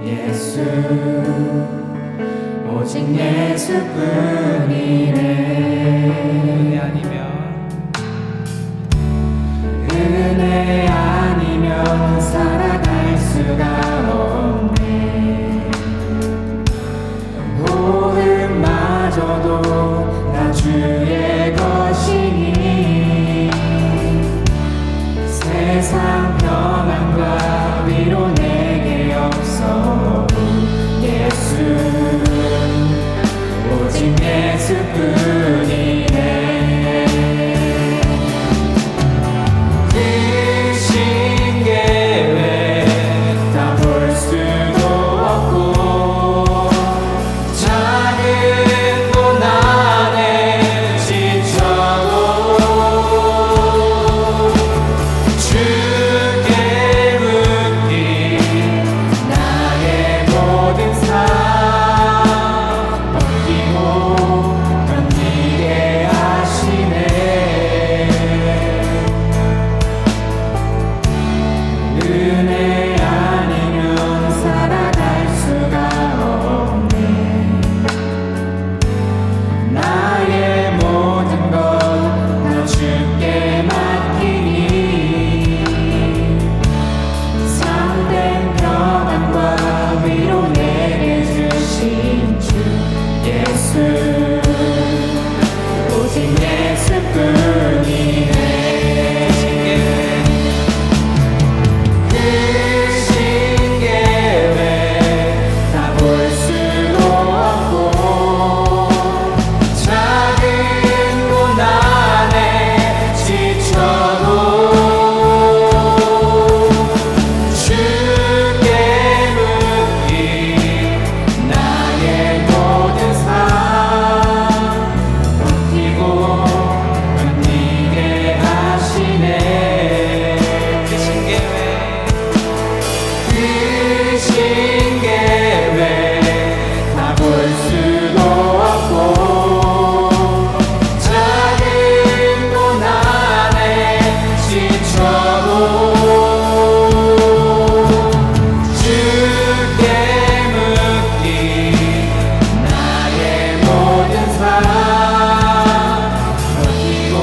예수 오직 예수뿐이네. 은혜 아니면 살아갈 수가 없네. 모든 마저도 다 주의 것이니 세상 평안과 위로 내게 없어. 예수 오직 예수뿐이네. 그 신계획 다 볼 수도 없고 작은 고난에 지쳐도 주께 묻기 나의 모든 삶 버티고 견디게 하시네. 은혜 아니면 살아갈 수가 없네. 나의 모든 것 다 주께 맡기니 참된 평안과 위로 내게 주신 주 예수 오직 예수뿐이네. 그 신계획 다 볼 수도 없고 작은 고난에 지쳐도 주께 묻기 나의 모든 삶 버티고 견디게 하시네. 그 신계획 다 볼 수도 없고 작은 고난에 지쳐도 주께 묻기 나의 모든 삶 버티고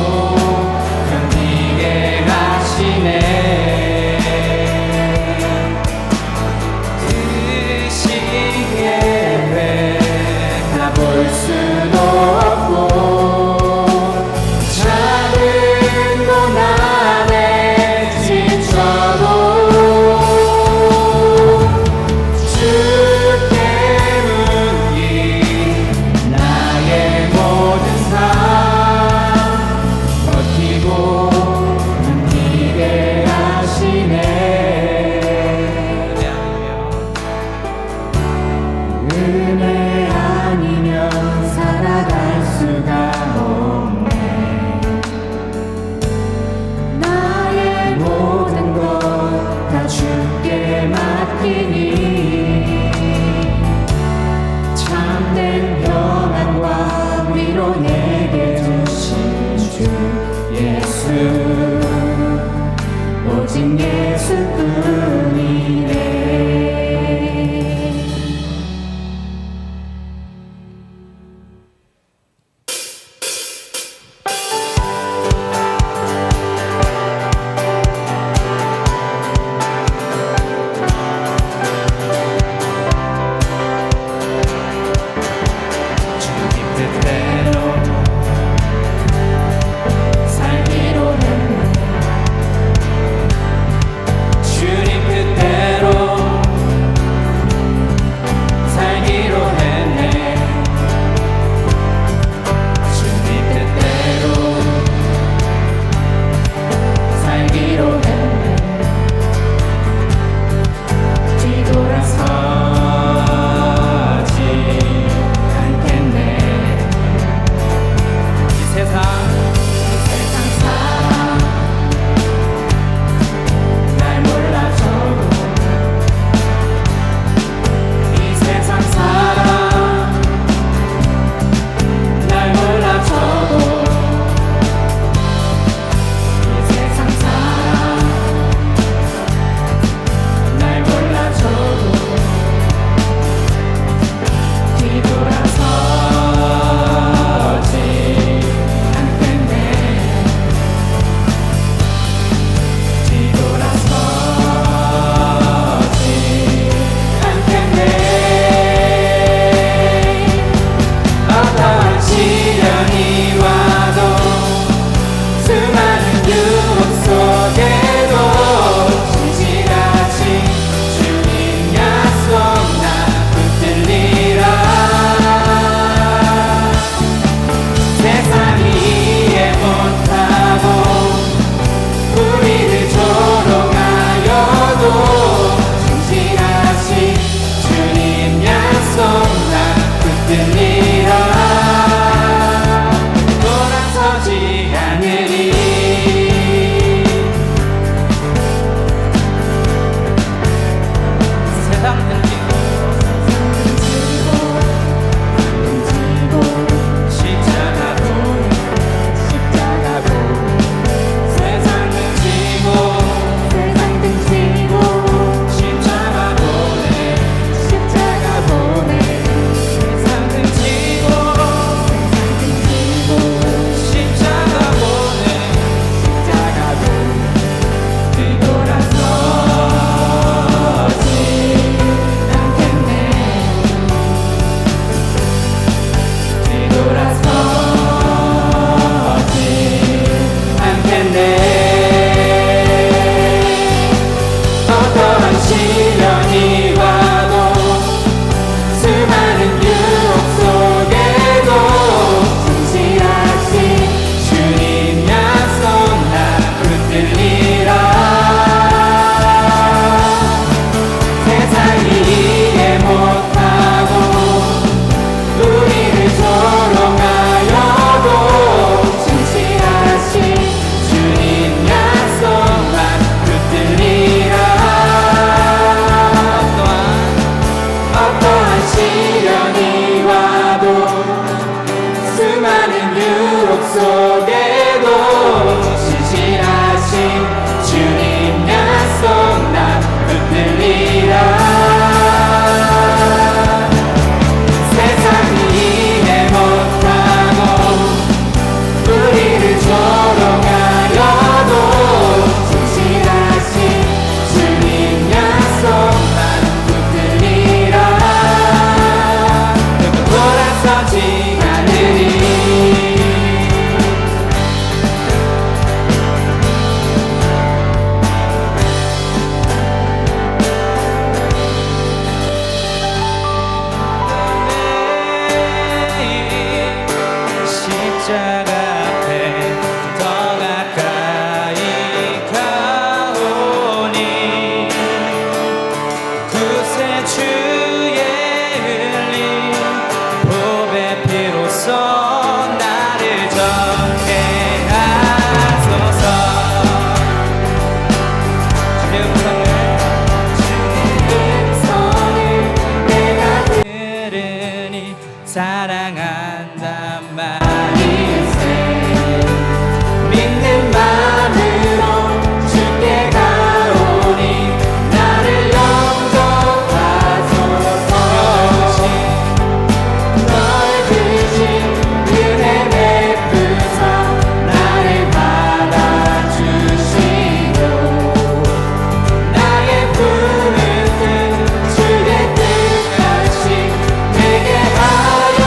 견디게 하시네. 그 신계획 다 볼 수도 없고 작은 고난에 지쳐도 주께 묻기 나의 모든 삶 버티고 견디게 하시네. 은혜 아니면 살아갈 수가 없네. 나의 모든 것 다 주께 맡기니 참된 평안과 위로 내게 주신 주 예수 오직 예수뿐이네. 주님 뜻대로 살기로 했네. 주님 사랑한단 말일세. 믿는 마음으로 주께 가오니 나를 영접하소서. 넓으신 은혜 베푸사 나를 받아주시고 나의 품은 뜻 주의 뜻같이 내게 하여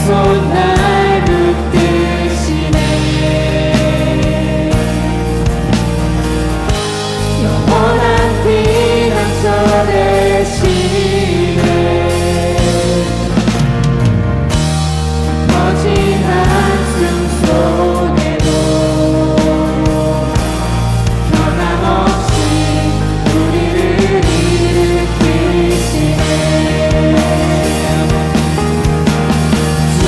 손 날 붙드시네. 영원한 피난처 되시네. 거친 한숨 속에도 변함없이 우리를 일으키시네. 주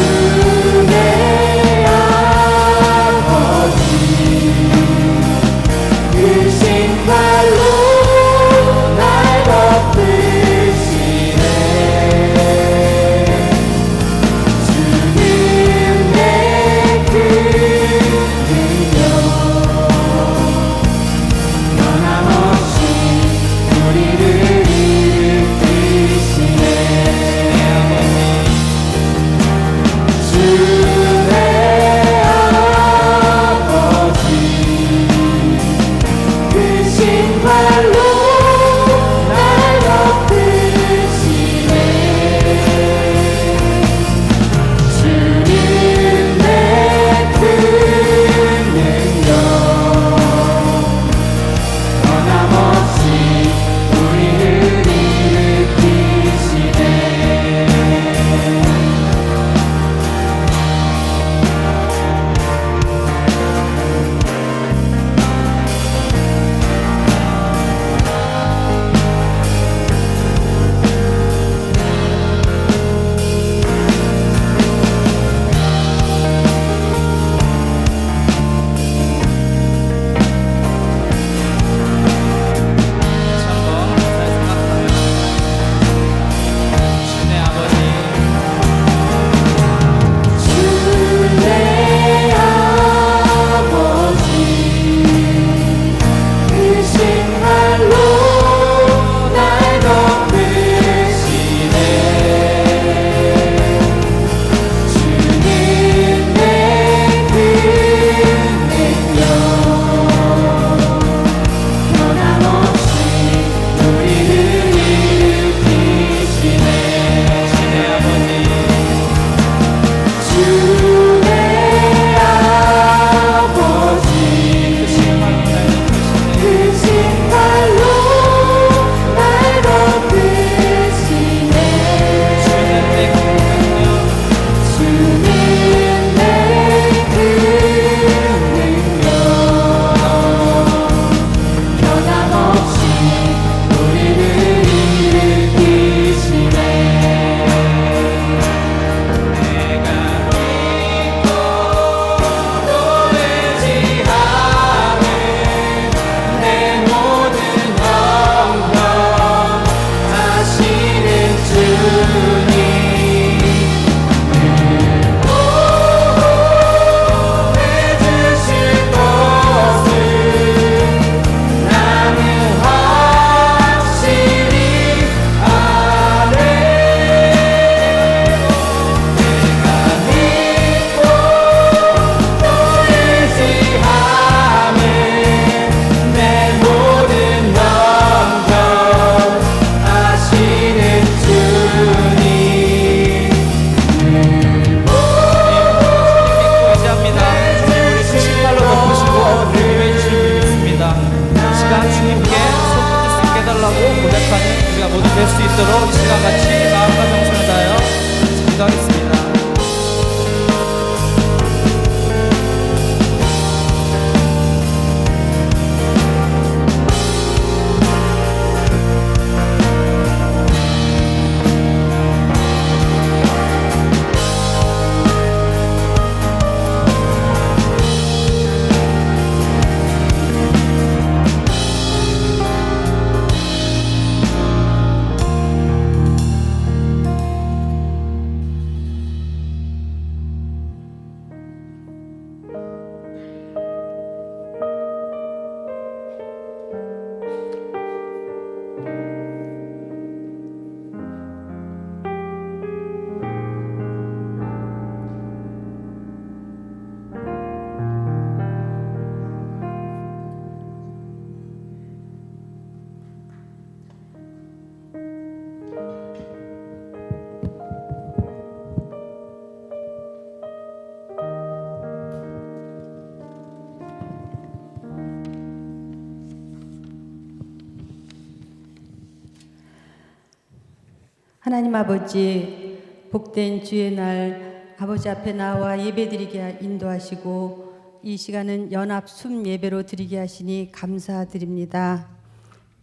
하나님 아버지, 복된 주의 날 아버지 앞에 나와 예배드리게 인도하시고 이 시간은 연합 숨 예배로 드리게 하시니 감사드립니다.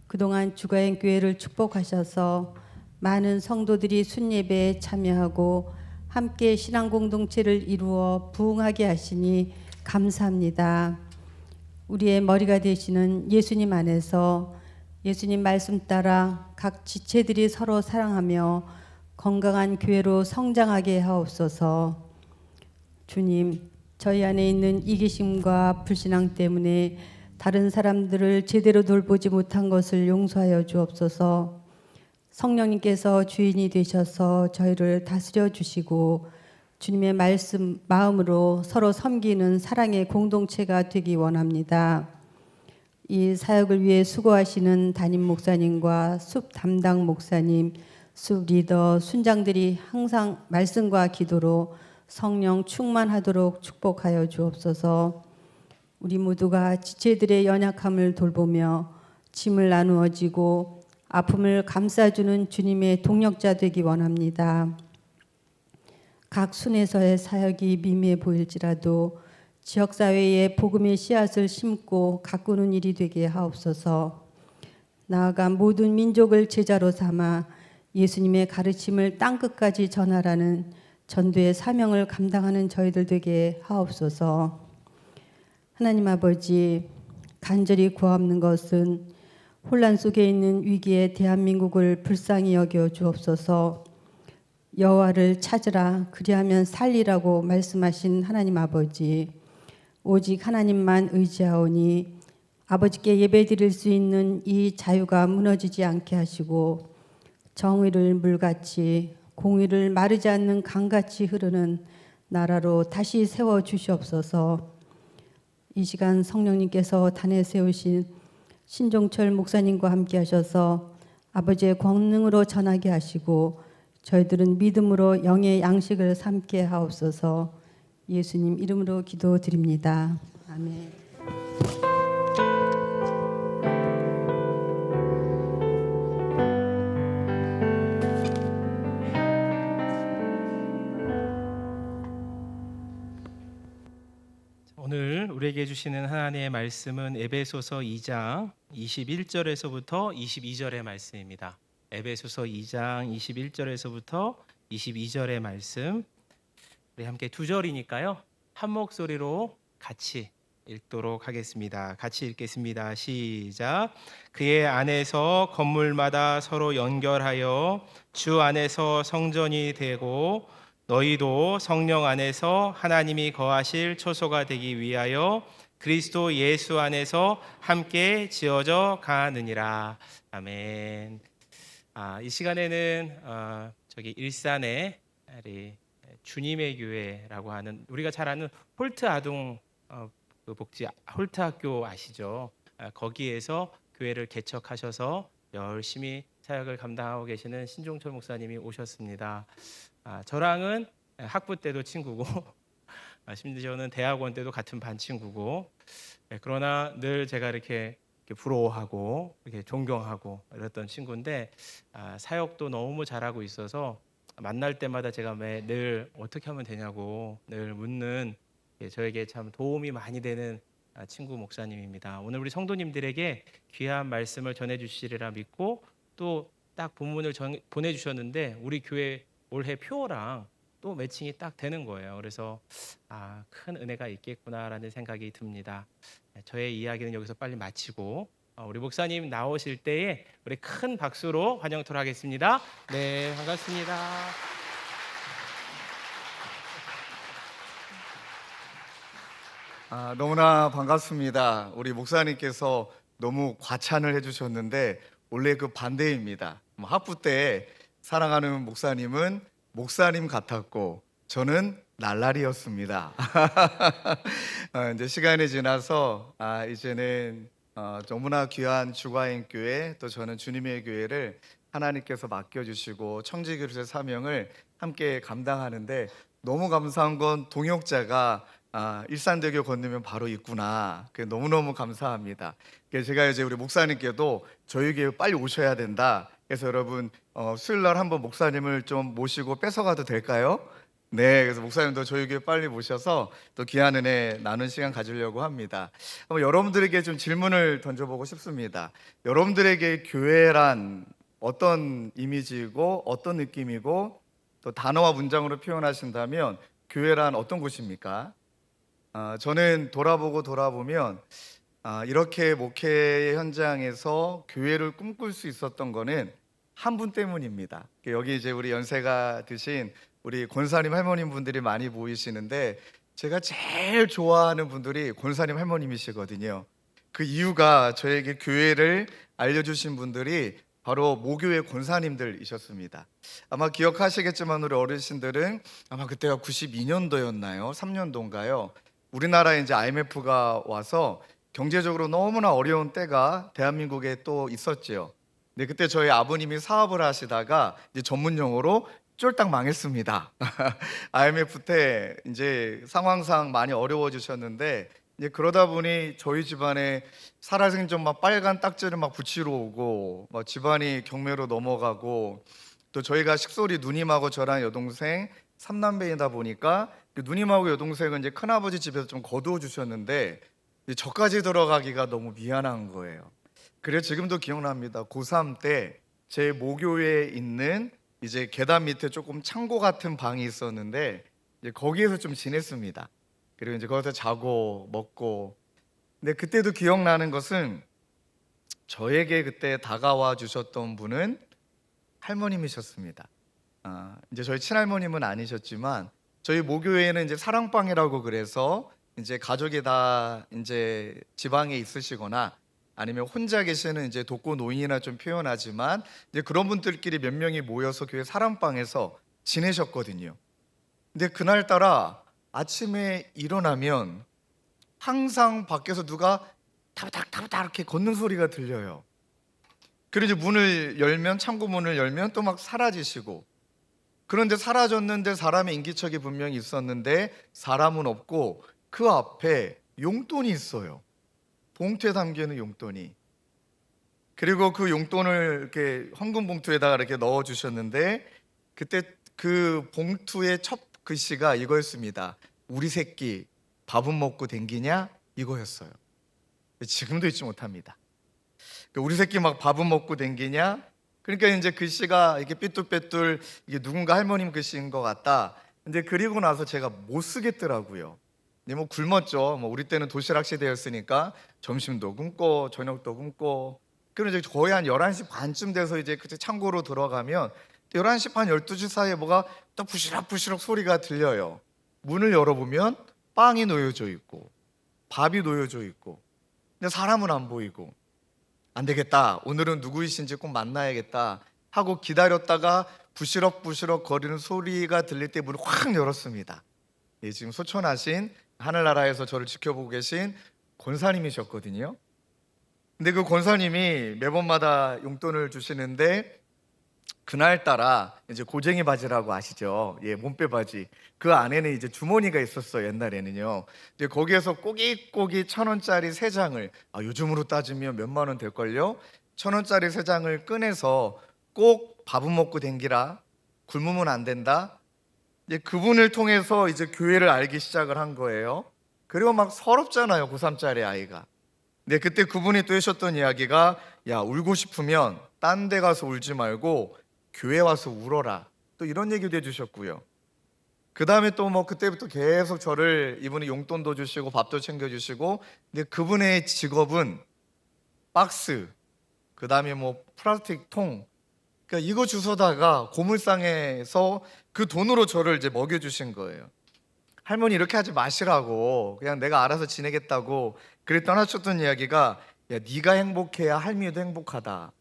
그동안 주가인 교회를 축복하셔서 많은 성도들이 순 예배에 참여하고 함께 신앙 공동체를 이루어 부흥하게 하시니 감사합니다. 우리의 머리가 되시는 예수님 안에서 예수님 말씀 따라 각 지체들이 서로 사랑하며 건강한 교회로 성장하게 하옵소서. 주님, 저희 안에 있는 이기심과 불신앙 때문에 다른 사람들을 제대로 돌보지 못한 것을 용서하여 주옵소서. 성령님께서 주인이 되셔서 저희를 다스려 주시고 주님의 말씀 마음으로 서로 섬기는 사랑의 공동체가 되기 원합니다. 이 사역을 위해 수고하시는 담임 목사님과 숲 담당 목사님, 숲 리더, 순장들이 항상 말씀과 기도로 성령 충만하도록 축복하여 주옵소서. 우리 모두가 지체들의 연약함을 돌보며 짐을 나누어지고 아픔을 감싸주는 주님의 동력자 되기 원합니다. 각 순에서의 사역이 미미해 보일지라도 지역사회에 복음의 씨앗을 심고 가꾸는 일이 되게 하옵소서. 나아가 모든 민족을 제자로 삼아 예수님의 가르침을 땅끝까지 전하라는 전도의 사명을 감당하는 저희들 되게 하옵소서. 하나님 아버지, 간절히 구하옵는 것은 혼란 속에 있는 위기에 대한민국을 불쌍히 여겨 주옵소서. 여호와를 찾으라 그리하면 살리라고 말씀하신 하나님 아버지, 오직 하나님만 의지하오니 아버지께 예배드릴 수 있는 이 자유가 무너지지 않게 하시고 정의를 물같이 공의를 마르지 않는 강같이 흐르는 나라로 다시 세워 주시옵소서. 이 시간 성령님께서 단에 세우신 신종철 목사님과 함께 하셔서 아버지의 권능으로 전하게 하시고 저희들은 믿음으로 영의 양식을 삼게 하옵소서. 예수님 이름으로 기도드립니다. 아멘. 오늘 우리에게 주시는 하나님의 말씀은 에베소서 2장 21절에서부터 22절의 말씀입니다. 에베소서 2장 21절에서부터 22절의 말씀. 우리 함께 두 절이니까요. 한 목소리로 같이 읽도록 하겠습니다. 같이 읽겠습니다. 시작. 그의 안에서 건물마다 서로 연결하여 주 안에서 성전이 되고 너희도 성령 안에서 하나님이 거하실 초소가 되기 위하여 그리스도 예수 안에서 함께 지어져 가느니라. 아멘. 이 시간에는 저기 일산에 우리 주님의 교회라고 하는 우리가 잘 아는 홀트 아동 그 복지 홀트 학교 아시죠? 거기에서 교회를 개척하셔서 열심히 사역을 감당하고 계시는 신종철 목사님이 오셨습니다. 저랑은 학부 때도 친구고 심지어는 대학원 때도 같은 반 친구고, 그러나 늘 제가 이렇게 부러워하고 이렇게 존경하고 이랬던 친구인데 사역도 너무 잘하고 있어서 만날 때마다 제가 늘 어떻게 하면 되냐고 늘 묻는, 저에게 참 도움이 많이 되는 친구 목사님입니다. 오늘 우리 성도님들에게 귀한 말씀을 전해주시리라 믿고 또 딱 본문을 보내주셨는데 우리 교회 올해 표랑 또 매칭이 딱 되는 거예요. 그래서 큰 은혜가 있겠구나라는 생각이 듭니다. 저의 이야기는 여기서 빨리 마치고 우리 목사님 나오실 때에 우리 큰 박수로 환영토록 하겠습니다. 네, 반갑습니다. 너무나 반갑습니다. 우리 목사님께서 너무 과찬을 해주셨는데 원래 그 반대입니다. 학부 때 사랑하는 목사님은 목사님 같았고 저는 날라리였습니다. 이제 시간이 지나서 이제는 너무나 귀한 주과인 교회, 또 저는 주님의 교회를 하나님께서 맡겨주시고 청지기로서의 사명을 함께 감당하는데 너무 감사한 건 동역자가 일산대교 건너면 바로 있구나. 그게 너무너무 감사합니다. 그래서 제가 이제 우리 목사님께도 저희 교회 빨리 오셔야 된다. 그래서 여러분 수요일 날 한번 목사님을 좀 모시고 뺏어가도 될까요? 네, 그래서 목사님도 저희 교회 빨리 모셔서 또 귀한 은혜 나눈 시간 가지려고 합니다. 한번 여러분들에게 좀 질문을 던져보고 싶습니다. 여러분들에게 교회란 어떤 이미지이고 어떤 느낌이고 또 단어와 문장으로 표현하신다면 교회란 어떤 곳입니까? 저는 돌아보면 이렇게 목회 현장에서 교회를 꿈꿀 수 있었던 거는 한 분 때문입니다. 여기 이제 우리 연세가 드신 우리 권사님 할머님 분들이 많이 보이시는데 제가 제일 좋아하는 분들이 권사님 할머님이시거든요. 그 이유가 저에게 교회를 알려주신 분들이 바로 모교회 권사님들이셨습니다. 아마 기억하시겠지만 우리 어르신들은 아마 그때가 92년도였나요? 3년도인가요? 우리나라에 이제 IMF가 와서 경제적으로 너무나 어려운 때가 대한민국에 또 있었지요. 근데 그때 저희 아버님이 사업을 하시다가 이제 전문 용어로 쫄딱 망했습니다. IMF 때 이제 상황상 많이 어려워지셨는데 이제 그러다 보니 저희 집안에 살아생전 막 빨간 딱지를 막 붙이러 오고 막 집안이 경매로 넘어가고 또 저희가 식솔이 누님하고 저랑 여동생 3남매이다 보니까 누님하고 여동생은 이제 큰아버지 집에서 좀 거두어 주셨는데 저까지 들어가기가 너무 미안한 거예요. 그래서 지금도 기억납니다. 고3 때 제 모교에 있는 이제 계단 밑에 조금 창고 같은 방이 있었는데 이제 거기에서 좀 지냈습니다. 그리고 이제 거기서 자고 먹고. 근데 그때도 기억나는 것은 저에게 그때 다가와 주셨던 분은 할머님이셨습니다. 이제 저희 친할머님은 아니셨지만 저희 모교회는 이제 사랑방이라고 그래서 이제 가족이 다 이제 지방에 있으시거나 아니면 혼자 계시는 이제 독거 노인이나 좀 표현하지만 이제 그런 분들끼리 몇 명이 모여서 교회 사랑방에서 지내셨거든요. 근데 그날따라 아침에 일어나면 항상 밖에서 누가 타바닥 이렇게 걷는 소리가 들려요. 그리고 이제 문을 열면 창고 문을 열면 또 막 사라지시고 그런데 사라졌는데 사람의 인기척이 분명히 있었는데 사람은 없고 그 앞에 용돈이 있어요. 봉투에 담겨있는 용돈이. 그리고 그 용돈을 이렇게 헌금 봉투에다가 이렇게 넣어 주셨는데 그때 그 봉투의 첫 글씨가 이거였습니다. 우리 새끼 밥은 먹고 댕기냐? 이거였어요. 지금도 잊지 못합니다. 우리 새끼 막 밥은 먹고 댕기냐? 그러니까 이제 글씨가 이렇게 삐뚤빼뚤 이게 누군가 할머님 글씨인 것 같다. 근데 그리고 나서 제가 못 쓰겠더라고요. 뭐 굶었죠. 뭐 우리 때는 도시락 시대였으니까 점심도 굶고 저녁도 굶고. 그럼 이제 거의 한 11시 반쯤 돼서 이제 그때 창고로 들어가면 11시 반 12시 사이에 뭐가 또 부시럭부시럭 소리가 들려요. 문을 열어보면 빵이 놓여져 있고 밥이 놓여져 있고 근데 사람은 안 보이고 안 되겠다. 오늘은 누구이신지 꼭 만나야겠다 하고 기다렸다가 부시럭부시럭 거리는 소리가 들릴 때 문을 확 열었습니다. 예, 지금 소천하신 하늘나라에서 저를 지켜보고 계신 권사님이셨거든요. 근데 그 권사님이 매번마다 용돈을 주시는데 그날따라 이제 고쟁이 바지라고 아시죠? 예, 몸빼 바지. 그 안에는 이제 주머니가 있었어요. 옛날에는요. 이제 거기에서 꼬깃꼬깃 1,000원짜리 3장을 요즘으로 따지면 몇만 원 될걸요? 1,000원짜리 3장을 꺼내서 꼭 밥은 먹고 댕기라. 굶으면 안 된다. 이제 그분을 통해서 이제 교회를 알기 시작을 한 거예요. 그리고 막 서럽잖아요. 고3짜리 아이가. 근데 그때 그분이 또 하셨던 이야기가 야, 울고 싶으면 딴 데 가서 울지 말고 교회 와서 울어라. 또 이런 얘기도 해주셨고요. 그 다음에 또 뭐 그때부터 계속 저를 이분이 용돈도 주시고 밥도 챙겨주시고 근데 그분의 직업은 박스, 그 다음에 뭐 플라스틱 통 그러니까 이거 주워다가 고물상에서 그 돈으로 저를 이제 먹여주신 거예요. 할머니 이렇게 하지 마시라고 그냥 내가 알아서 지내겠다고 그랬던 하셨던 이야기가 야 네가 행복해야 할미도 행복하다.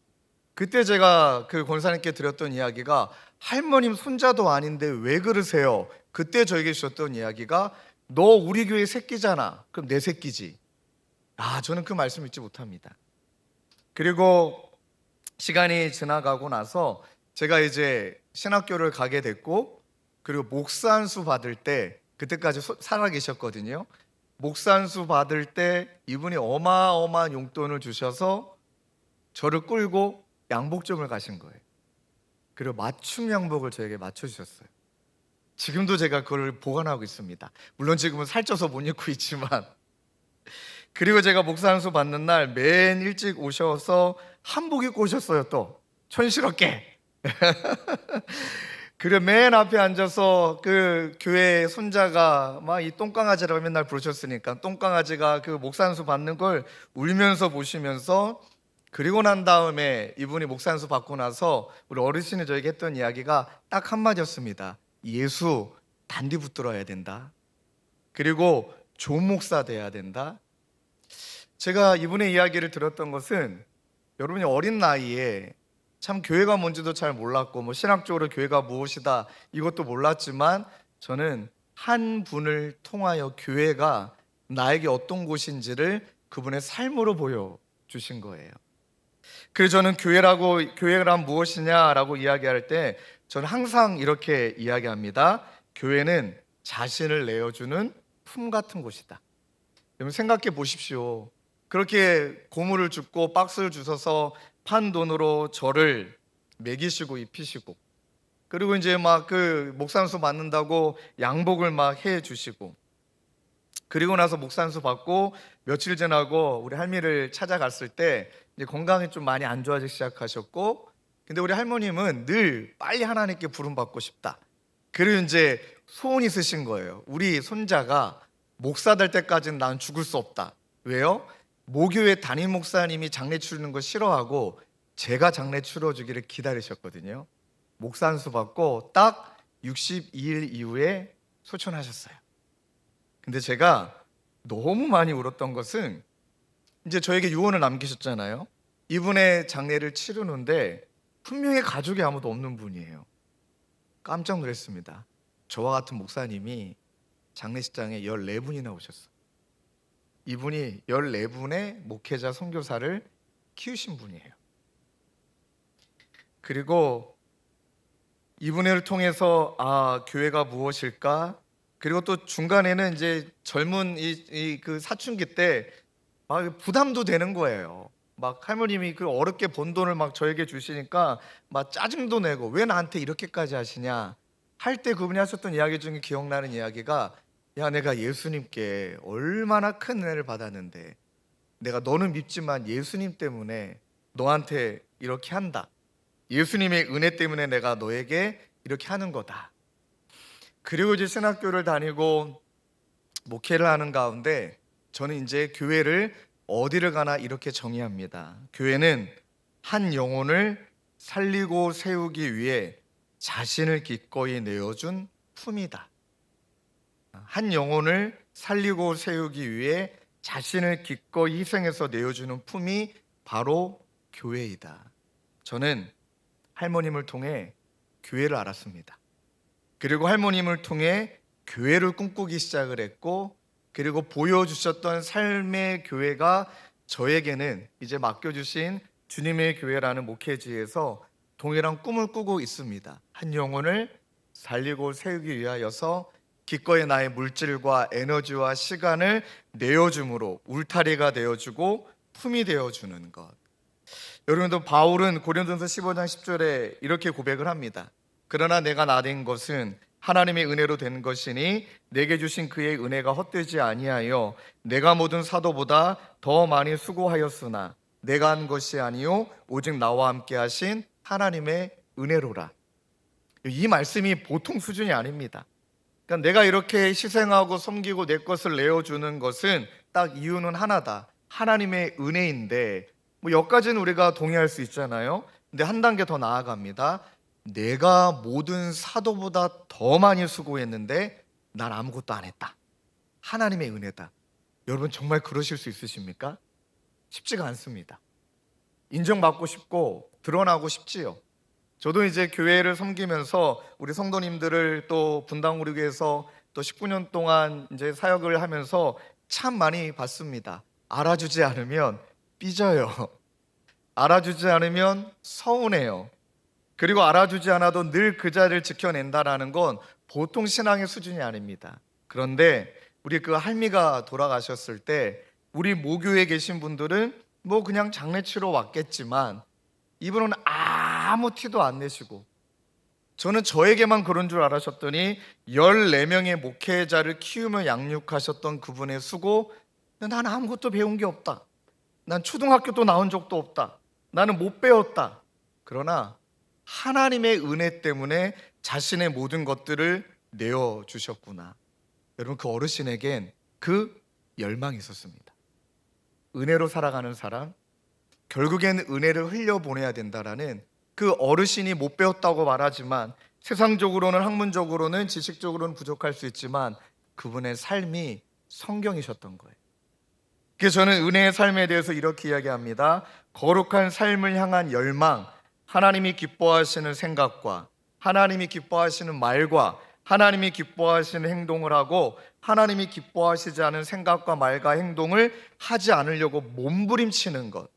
그때 제가 그 권사님께 드렸던 이야기가 할머님 손자도 아닌데 왜 그러세요? 그때 저에게 주셨던 이야기가 너 우리 교회 새끼잖아. 그럼 내 새끼지. 저는 그 말씀 잊지 못합니다. 그리고 시간이 지나가고 나서 제가 이제 신학교를 가게 됐고 그리고 목산수 받을 때 그때까지 살아 계셨거든요. 목산수 받을 때 이분이 어마어마한 용돈을 주셔서 저를 끌고 양복점을 가신 거예요. 그리고 맞춤 양복을 저에게 맞춰주셨어요. 지금도 제가 그걸 보관하고 있습니다. 물론 지금은 살쪄서 못 입고 있지만. 그리고 제가 목사 안수 받는 날 맨 일찍 오셔서 한복 입고 오셨어요. 또 촌스럽게. 그래 맨 앞에 앉아서 그 교회 손자가 막 이 똥강아지라고 맨날 부르셨으니까 똥강아지가 그 목사 안수 받는 걸 울면서 보시면서, 그리고 난 다음에 이분이 목사 안수 받고 나서 우리 어르신이 저에게 했던 이야기가 딱 한마디였습니다. 예수 단디 붙들어야 된다. 그리고 좋은 목사 돼야 된다. 제가 이분의 이야기를 들었던 것은, 여러분이 어린 나이에 참 교회가 뭔지도 잘 몰랐고 뭐 신학적으로 교회가 무엇이다 이것도 몰랐지만, 저는 한 분을 통하여 교회가 나에게 어떤 곳인지를 그분의 삶으로 보여주신 거예요. 그래서 저는 교회란 무엇이냐라고 이야기할 때 저는 항상 이렇게 이야기합니다. 교회는 자신을 내어주는 품 같은 곳이다. 여러분 생각해 보십시오. 그렇게 고물을 줍고 박스를 주셔서 판 돈으로 저를 먹이시고 입히시고, 그리고 이제 막 그 목산수 받는다고 양복을 막 해 주시고, 그리고 나서 목산수 받고 며칠 지나고 우리 할미를 찾아갔을 때 이제 건강이 좀 많이 안 좋아지기 시작하셨고, 근데 우리 할머님은 늘 빨리 하나님께 부름 받고 싶다. 그리고 이제 소원이 있으신 거예요. 우리 손자가 목사 될 때까지는 난 죽을 수 없다. 왜요? 모교회 담임 목사님이 장례 치르는 거 싫어하고 제가 장례 치러주기를 기다리셨거든요. 목사 안수 받고 딱 62일 이후에 소천하셨어요. 근데 제가 너무 많이 울었던 것은, 이제 저에게 유언을 남기셨잖아요. 이분의 장례를 치르는데 분명히 가족이 아무도 없는 분이에요. 깜짝 놀랐습니다. 저와 같은 목사님이 장례식장에 14분이나 오셨어요. 이분이 14분의 목회자 선교사를 키우신 분이에요. 그리고 이분을 통해서 교회가 무엇일까? 그리고 또 중간에는 이제 젊은 그 사춘기 때 부담도 되는 거예요. 막 할머님이 그 어렵게 번 돈을 막 저에게 주시니까 막 짜증도 내고, 왜 나한테 이렇게까지 하시냐 할 때 그분이 하셨던 이야기 중에 기억나는 이야기가, 야 내가 예수님께 얼마나 큰 은혜를 받았는데 내가 너는 믿지만 예수님 때문에 너한테 이렇게 한다. 예수님의 은혜 때문에 내가 너에게 이렇게 하는 거다. 그리고 이제 신학교를 다니고 목회를 하는 가운데 저는 이제 교회를 어디를 가나 이렇게 정의합니다. 교회는 한 영혼을 살리고 세우기 위해 자신을 기꺼이 내어준 품이다. 한 영혼을 살리고 세우기 위해 자신을 기꺼이 희생해서 내어주는 품이 바로 교회이다. 저는 할머님을 통해 교회를 알았습니다. 그리고 할머님을 통해 교회를 꿈꾸기 시작을 했고, 그리고 보여주셨던 삶의 교회가 저에게는 이제 맡겨주신 주님의 교회라는 목회지에서 동일한 꿈을 꾸고 있습니다. 한 영혼을 살리고 세우기 위하여서 기꺼이 나의 물질과 에너지와 시간을 내어줌으로 울타리가 되어주고 품이 되어주는 것. 여러분도 바울은 고린도전서 15장 10절에 이렇게 고백을 합니다. 그러나 내가 나된 것은 하나님의 은혜로 된 것이니 내게 주신 그의 은혜가 헛되지 아니하여 내가 모든 사도보다 더 많이 수고하였으나 내가 한 것이 아니요 오직 나와 함께 하신 하나님의 은혜로라. 이 말씀이 보통 수준이 아닙니다. 그러니까 내가 이렇게 희생하고 섬기고 내 것을 내어주는 것은 딱 이유는 하나다. 하나님의 은혜인데, 뭐 여기까지는 우리가 동의할 수 있잖아요. 근데 한 단계 더 나아갑니다. 내가 모든 사도보다 더 많이 수고했는데 난 아무것도 안 했다. 하나님의 은혜다. 여러분 정말 그러실 수 있으십니까? 쉽지가 않습니다. 인정받고 싶고 드러나고 싶지요. 저도 이제 교회를 섬기면서 우리 성도님들을 또 분당 우리 교회에서 또 19년 동안 이제 사역을 하면서 참 많이 봤습니다. 알아주지 않으면 삐져요. 알아주지 않으면 서운해요. 그리고 알아주지 않아도 늘 그 자리를 지켜낸다라는 건 보통 신앙의 수준이 아닙니다. 그런데 우리 그 할미가 돌아가셨을 때 우리 모교에 계신 분들은 뭐 그냥 장례 치러 왔겠지만 이분은 아무 티도 안 내시고 저는 저에게만 그런 줄 알았더니 14명의 목회자를 키우며 양육하셨던 그분의 수고, 난 아무것도 배운 게 없다. 난 초등학교도 나온 적도 없다. 나는 못 배웠다. 그러나 하나님의 은혜 때문에 자신의 모든 것들을 내어주셨구나. 여러분, 그 어르신에겐 그 열망이 있었습니다. 은혜로 살아가는 사람, 결국엔 은혜를 흘려보내야 된다라는, 그 어르신이 못 배웠다고 말하지만 세상적으로는, 학문적으로는, 지식적으로는 부족할 수 있지만 그분의 삶이 성경이셨던 거예요. 그래서 저는 은혜의 삶에 대해서 이렇게 이야기합니다. 거룩한 삶을 향한 열망, 하나님이 기뻐하시는 생각과 하나님이 기뻐하시는 말과 하나님이 기뻐하시는 행동을 하고, 하나님이 기뻐하시지 않은 생각과 말과 행동을 하지 않으려고 몸부림치는 것,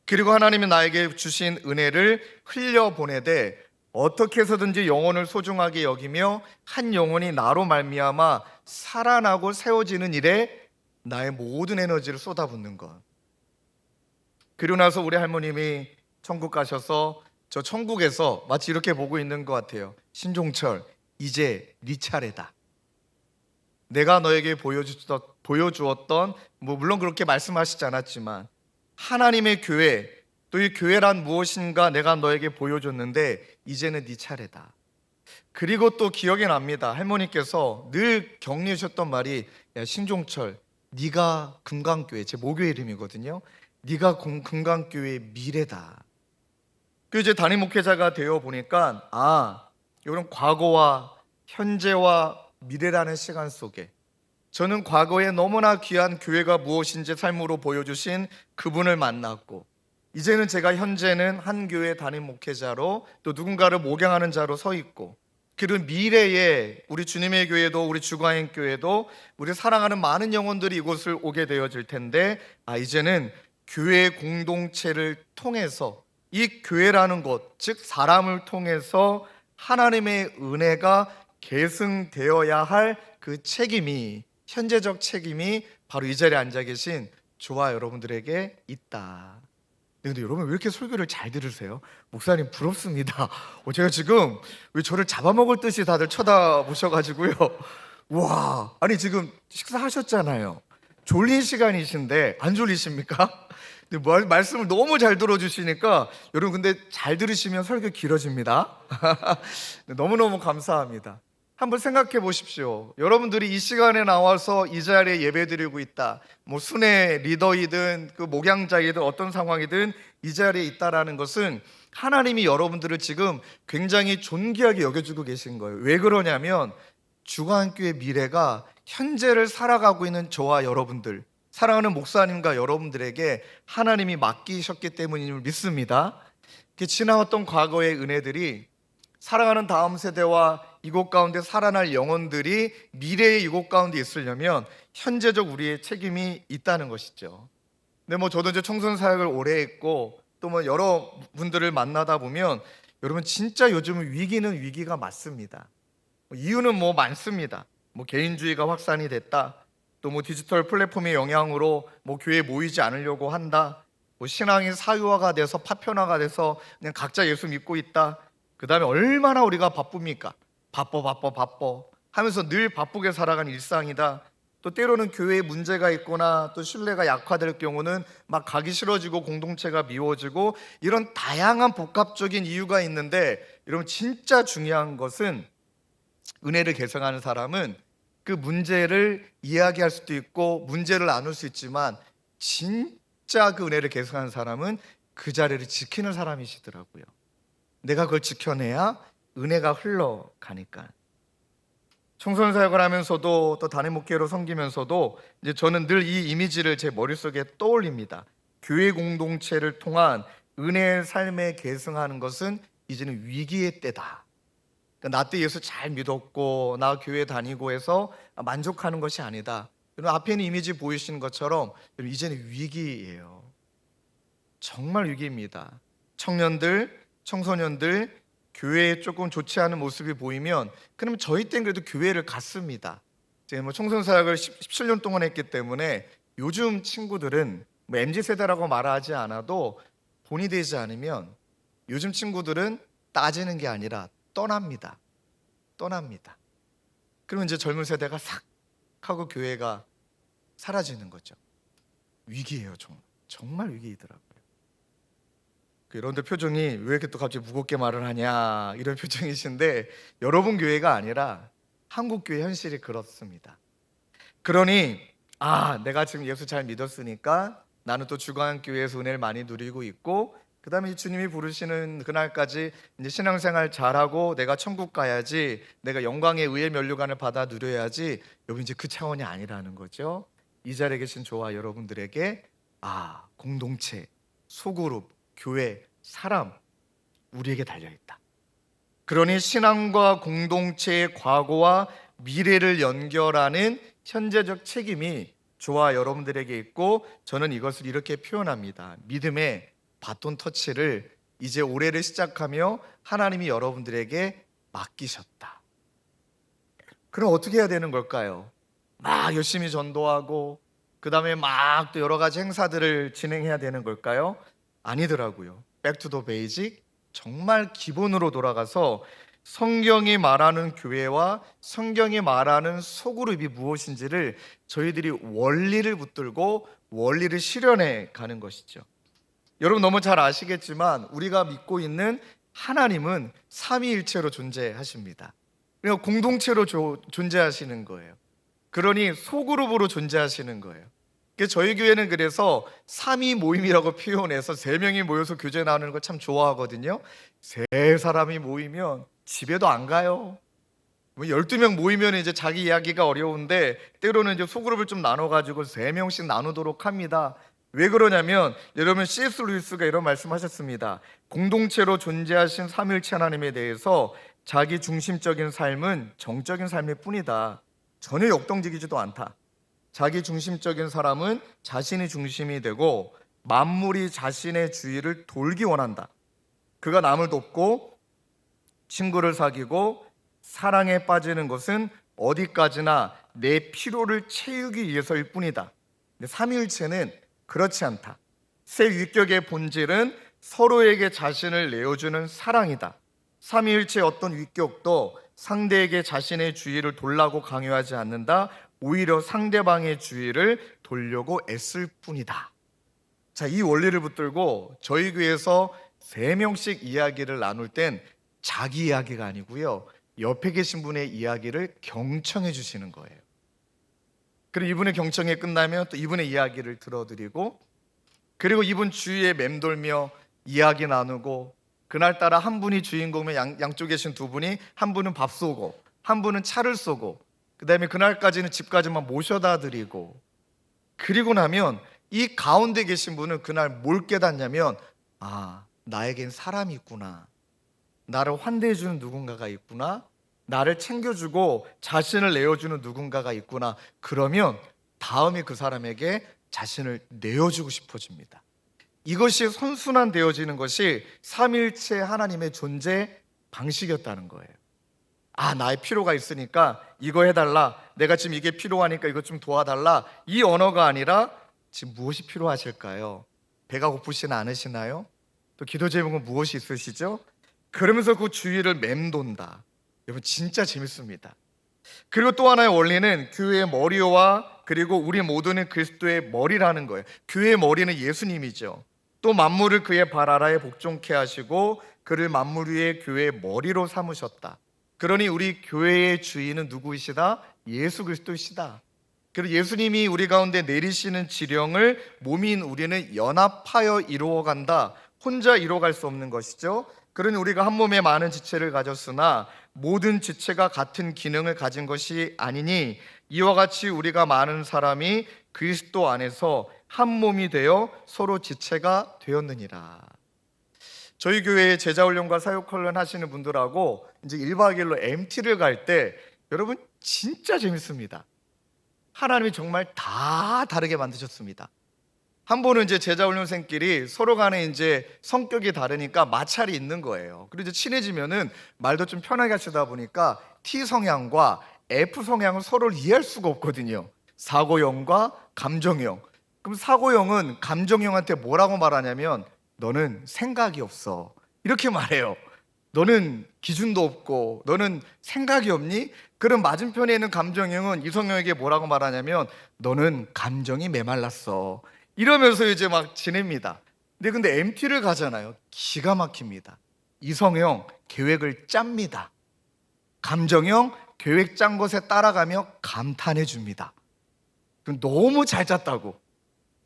그리고 하나님이 나에게 주신 은혜를 흘려보내되 어떻게 해서든지 영혼을 소중하게 여기며 한 영혼이 나로 말미암아 살아나고 세워지는 일에 나의 모든 에너지를 쏟아붓는 것. 그리고 나서 우리 할머님이 천국 가셔서 저 천국에서 마치 이렇게 보고 있는 것 같아요. 신종철, 이제 네 차례다. 내가 너에게 보여주었던, 물론 그렇게 말씀하시지 않았지만 하나님의 교회, 또 이 교회란 무엇인가 내가 너에게 보여줬는데 이제는 네 차례다. 그리고 또 기억이 납니다. 할머니께서 늘 격려해 주셨던 말이, 야 신종철, 네가 금강교회, 제 모교회 이름이거든요. 네가 금강교회의 미래다. 그 이제 담임 목회자가 되어 보니까 이런 과거와 현재와 미래라는 시간 속에 저는 과거에 너무나 귀한 교회가 무엇인지 삶으로 보여주신 그분을 만났고, 이제는 제가 현재는 한 교회 담임 목회자로 또 누군가를 목양하는 자로 서 있고, 그리고 미래에 우리 주님의 교회도, 우리 주가인 교회도, 우리 사랑하는 많은 영혼들이 이곳을 오게 되어질 텐데, 이제는 교회 공동체를 통해서, 이 교회라는 것, 즉 사람을 통해서 하나님의 은혜가 계승되어야 할 그 책임이, 현재적 책임이 바로 이 자리에 앉아 계신 저와 여러분들에게 있다. 근데 여러분 왜 이렇게 설교를 잘 들으세요? 목사님 부럽습니다. 제가 지금 왜 저를 잡아먹을 듯이 다들 쳐다보셔가지고요. 와, 아니 지금 식사하셨잖아요. 졸린 시간이신데 안 졸리십니까? 근데 말씀을 너무 잘 들어주시니까 여러분, 근데 잘 들으시면 설교 길어집니다. 너무너무 감사합니다. 한번 생각해 보십시오. 여러분들이 이 시간에 나와서 이 자리에 예배드리고 있다, 순회 리더이든 그 목양자이든 어떤 상황이든 이 자리에 있다라는 것은 하나님이 여러분들을 지금 굉장히 존귀하게 여겨주고 계신 거예요. 왜 그러냐면 주간교회 미래가 현재를 살아가고 있는 저와 여러분들, 사랑하는 목사님과 여러분들에게 하나님이 맡기셨기 때문임을 믿습니다. 지나왔던 과거의 은혜들이 사랑하는 다음 세대와 이곳 가운데 살아날 영혼들이 미래의 이곳 가운데 있으려면 현재적 우리의 책임이 있다는 것이죠. 근데 저도 이제 청소년 사역을 오래 했고 또 여러 분들을 만나다 보면 여러분 진짜 요즘은 위기는 위기가 맞습니다. 이유는 많습니다. 개인주의가 확산이 됐다. 또 디지털 플랫폼의 영향으로 교회에 모이지 않으려고 한다. 신앙이 사유화가 돼서 파편화가 돼서 그냥 각자 예수 믿고 있다. 그 다음에 얼마나 우리가 바쁩니까? 바빠 하면서 늘 바쁘게 살아가는 일상이다. 또 때로는 교회에 문제가 있거나 또 신뢰가 약화될 경우는 막 가기 싫어지고 공동체가 미워지고, 이런 다양한 복합적인 이유가 있는데 여러분 진짜 중요한 것은, 은혜를 계승하는 사람은 그 문제를 이야기할 수도 있고 문제를 나눌 수 있지만 진짜 그 은혜를 계승하는 사람은 그 자리를 지키는 사람이시더라고요. 내가 그걸 지켜내야 은혜가 흘러가니까. 청소년 사역을 하면서도 또 담임 목회로 섬기면서도 이제 저는 늘 이 이미지를 제 머릿속에 떠올립니다. 교회 공동체를 통한 은혜의 삶에 계승하는 것은 이제는 위기의 때다. 나 때 예수 잘 믿었고 나 교회 다니고 해서 만족하는 것이 아니다. 여러분 앞에 있는 이미지 보이시는 것처럼 이제는 위기예요. 정말 위기입니다. 청년들, 청소년들 교회에 조금 좋지 않은 모습이 보이면 그러면 저희 때는 그래도 교회를 갔습니다. 제가 청소년 사역을 17년 동안 했기 때문에 요즘 친구들은 MZ세대라고 말하지 않아도 본이 되지 않으면 요즘 친구들은 따지는 게 아니라 떠납니다. 그러면 이제 젊은 세대가 싹 하고 교회가 사라지는 거죠. 위기예요. 정말 위기이더라고요. 여러분들 표정이 왜 이렇게 또 갑자기 무겁게 말을 하냐 이런 표정이신데, 여러분 교회가 아니라 한국 교회 현실이 그렇습니다. 그러니 내가 지금 예수 잘 믿었으니까 나는 또 주광교회에서 은혜를 많이 누리고 있고, 그 다음에 주님이 부르시는 그날까지 이제 신앙생활 잘하고 내가 천국 가야지, 내가 영광의 의의 면류관을 받아 누려야지. 여러분 이제 그 차원이 아니라는 거죠. 이 자리에 계신 저와 여러분들에게 공동체, 소그룹, 교회, 사람, 우리에게 달려있다. 그러니 신앙과 공동체의 과거와 미래를 연결하는 현재적 책임이 저와 여러분들에게 있고, 저는 이것을 이렇게 표현합니다. 믿음의 바톤 터치를 이제 올해를 시작하며 하나님이 여러분들에게 맡기셨다. 그럼 어떻게 해야 되는 걸까요? 막 열심히 전도하고 그 다음에 막 또 여러 가지 행사들을 진행해야 되는 걸까요? 아니더라고요. 백투더 베이직, 정말 기본으로 돌아가서 성경이 말하는 교회와 성경이 말하는 소그룹이 무엇인지를 저희들이 원리를 붙들고 원리를 실현해 가는 것이죠. 여러분 너무 잘 아시겠지만 우리가 믿고 있는 하나님은 삼위일체로 존재하십니다. 그러니까 공동체로 존재하시는 거예요. 그러니 소그룹으로 존재하시는 거예요. 저희 교회는 그래서 3위 모임이라고 표현해서 3명이 모여서 교제 나누는 걸 참 좋아하거든요. 3사람이 모이면 집에도 안 가요. 12명 모이면 이제 자기 이야기가 어려운데 때로는 이제 소그룹을 좀 나눠가지고 3명씩 나누도록 합니다. 왜 그러냐면 여러분 C.S. 루이스가 이런 말씀하셨습니다. 공동체로 존재하신 삼위일체 하나님에 대해서 자기 중심적인 삶은 정적인 삶일 뿐이다. 전혀 역동적이지도 않다. 자기 중심적인 사람은 자신이 중심이 되고 만물이 자신의 주위를 돌기 원한다. 그가 남을 돕고 친구를 사귀고 사랑에 빠지는 것은 어디까지나 내 필요를 채우기 위해서일 뿐이다. 근데 삼위일체는 그렇지 않다. 새 위격의 본질은 서로에게 자신을 내어주는 사랑이다. 삼위일체의 어떤 위격도 상대에게 자신의 주의를 돌라고 강요하지 않는다. 오히려 상대방의 주의를 돌려고 애쓸 뿐이다. 자, 이 원리를 붙들고 저희 교회에서 3명씩 이야기를 나눌 땐 자기 이야기가 아니고요, 옆에 계신 분의 이야기를 경청해 주시는 거예요. 그리고 이분의 경청이 끝나면 또 이분의 이야기를 들어드리고, 그리고 이분 주위에 맴돌며 이야기 나누고, 그날따라 한 분이 주인공이면 양쪽에 계신 두 분이, 한 분은 밥 쏘고 한 분은 차를 쏘고, 그 다음에 그날까지는 집까지만 모셔다 드리고, 그리고 나면 이 가운데 계신 분은 그날 뭘 깨닫냐면, 나에겐 사람이 있구나, 나를 환대해주는 누군가가 있구나, 나를 챙겨주고 자신을 내어주는 누군가가 있구나. 그러면 다음에 그 사람에게 자신을 내어주고 싶어집니다. 이것이 선순환 되어지는 것이 삼위일체 하나님의 존재 방식이었다는 거예요. 나의 필요가 있으니까 이거 해달라, 내가 지금 이게 필요하니까 이것 좀 도와달라, 이 언어가 아니라 지금 무엇이 필요하실까요? 배가 고프시지 않으시나요? 또 기도 제목은 무엇이 있으시죠? 그러면서 그 주위를 맴돈다. 여러분 진짜 재밌습니다. 그리고 또 하나의 원리는 교회의 머리와 그리고 우리 모두는 그리스도의 머리라는 거예요. 교회의 머리는 예수님이죠. 또 만물을 그의 발 아래에 복종케 하시고 그를 만물 위에 교회의 머리로 삼으셨다. 그러니 우리 교회의 주인은 누구이시다? 예수 그리스도이시다. 그리고 예수님이 우리 가운데 내리시는 지령을 몸인 우리는 연합하여 이루어간다. 혼자 이루어갈 수 없는 것이죠. 그러니 우리가 한 몸에 많은 지체를 가졌으나 모든 지체가 같은 기능을 가진 것이 아니니 이와 같이 우리가 많은 사람이 그리스도 안에서 한 몸이 되어 서로 지체가 되었느니라. 저희 교회에 제자훈련과 사역훈련 하시는 분들하고 이제 1박 2일로 MT를 갈 때 여러분 진짜 재밌습니다. 하나님이 정말 다 다르게 만드셨습니다. 한 번은 이제 제자훈련생끼리 서로 간에 이제 성격이 다르니까 마찰이 있는 거예요. 그리고 이제 친해지면은 말도 좀 편하게 하시다 보니까 T 성향과 F 성향은 서로를 이해할 수가 없거든요. 사고형과 감정형. 그럼 사고형은 감정형한테 뭐라고 말하냐면 너는 생각이 없어, 이렇게 말해요. 너는 기준도 없고 너는 생각이 없니? 그럼 맞은편에 있는 감정형은 이성형에게 뭐라고 말하냐면 너는 감정이 메말랐어 이러면서 이제 막 지냅니다. 근데 MT를 가잖아요. 기가 막힙니다. 이성형 계획을 짭니다. 감정형 계획 짠 것에 따라가며 감탄해 줍니다. 너무 잘 짰다고.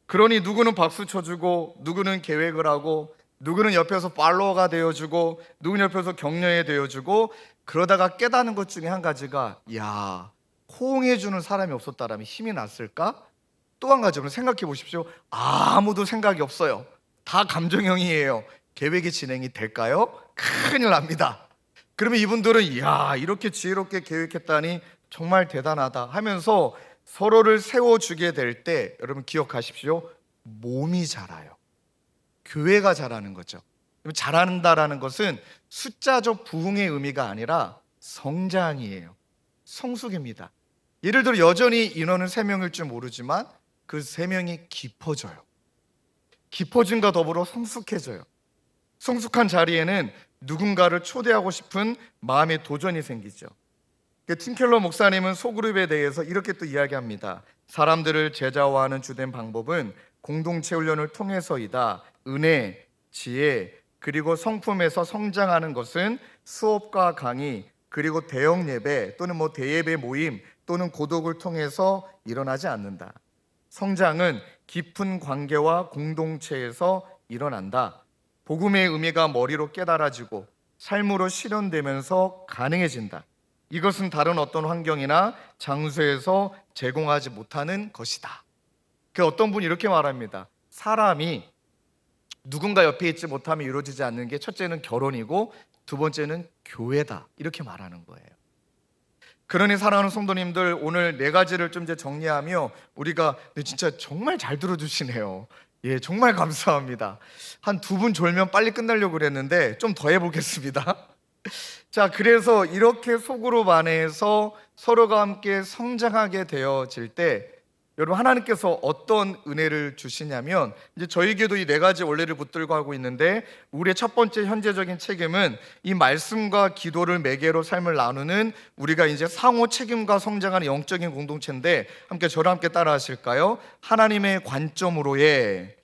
그러니 누구는 박수 쳐주고 누구는 계획을 하고 누구는 옆에서 팔로워가 되어주고 누구는 옆에서 격려해 되어주고 그러다가 깨닫는 것 중에 한 가지가 야, 호응해주는 사람이 없었다라면 힘이 났을까? 또 한 가지 생각해 보십시오. 아무도 생각이 없어요. 다 감정형이에요. 계획이 진행이 될까요? 큰일 납니다. 그러면 이분들은 야, 이렇게 지혜롭게 계획했다니 정말 대단하다 하면서 서로를 세워주게 될 때 여러분 기억하십시오. 몸이 자라요. 교회가 자라는 거죠. 자란다라는 것은 숫자적 부흥의 의미가 아니라 성장이에요. 성숙입니다. 예를 들어 여전히 인원은 3명일 줄 모르지만 그 3명이 깊어져요. 깊어짐과 더불어 성숙해져요. 성숙한 자리에는 누군가를 초대하고 싶은 마음의 도전이 생기죠. 팀 켈러 목사님은 소그룹에 대해서 이렇게 또 이야기합니다. 사람들을 제자화하는 주된 방법은 공동체 훈련을 통해서이다. 은혜, 지혜, 그리고 성품에서 성장하는 것은 수업과 강의, 그리고 대형 예배 또는 대예배 모임 또는 고독을 통해서 일어나지 않는다. 성장은 깊은 관계와 공동체에서 일어난다. 복음의 의미가 머리로 깨달아지고 삶으로 실현되면서 가능해진다. 이것은 다른 어떤 환경이나 장소에서 제공하지 못하는 것이다. 어떤 분이 이렇게 말합니다. 사람이 누군가 옆에 있지 못하면 이루어지지 않는 게 첫째는 결혼이고 두 번째는 교회다. 이렇게 말하는 거예요. 그러니 사랑하는 성도님들, 오늘 4가지를 좀 이제 정리하며 우리가 진짜 정말 잘 들어주시네요. 예, 정말 감사합니다. 한 2분 졸면 빨리 끝나려고 그랬는데 좀 더 해보겠습니다. 자, 그래서 이렇게 소그룹 안에서 서로가 함께 성장하게 되어질 때 여러분 하나님께서 어떤 은혜를 주시냐면 이제 저에게도 이 4가지 원리를 붙들고 하고 있는데 우리의 첫 번째 현재적인 책임은 이 말씀과 기도를 매개로 삶을 나누는 우리가 이제 상호 책임과 성장하는 영적인 공동체인데 저랑 함께 따라 하실까요? 하나님의 관점으로의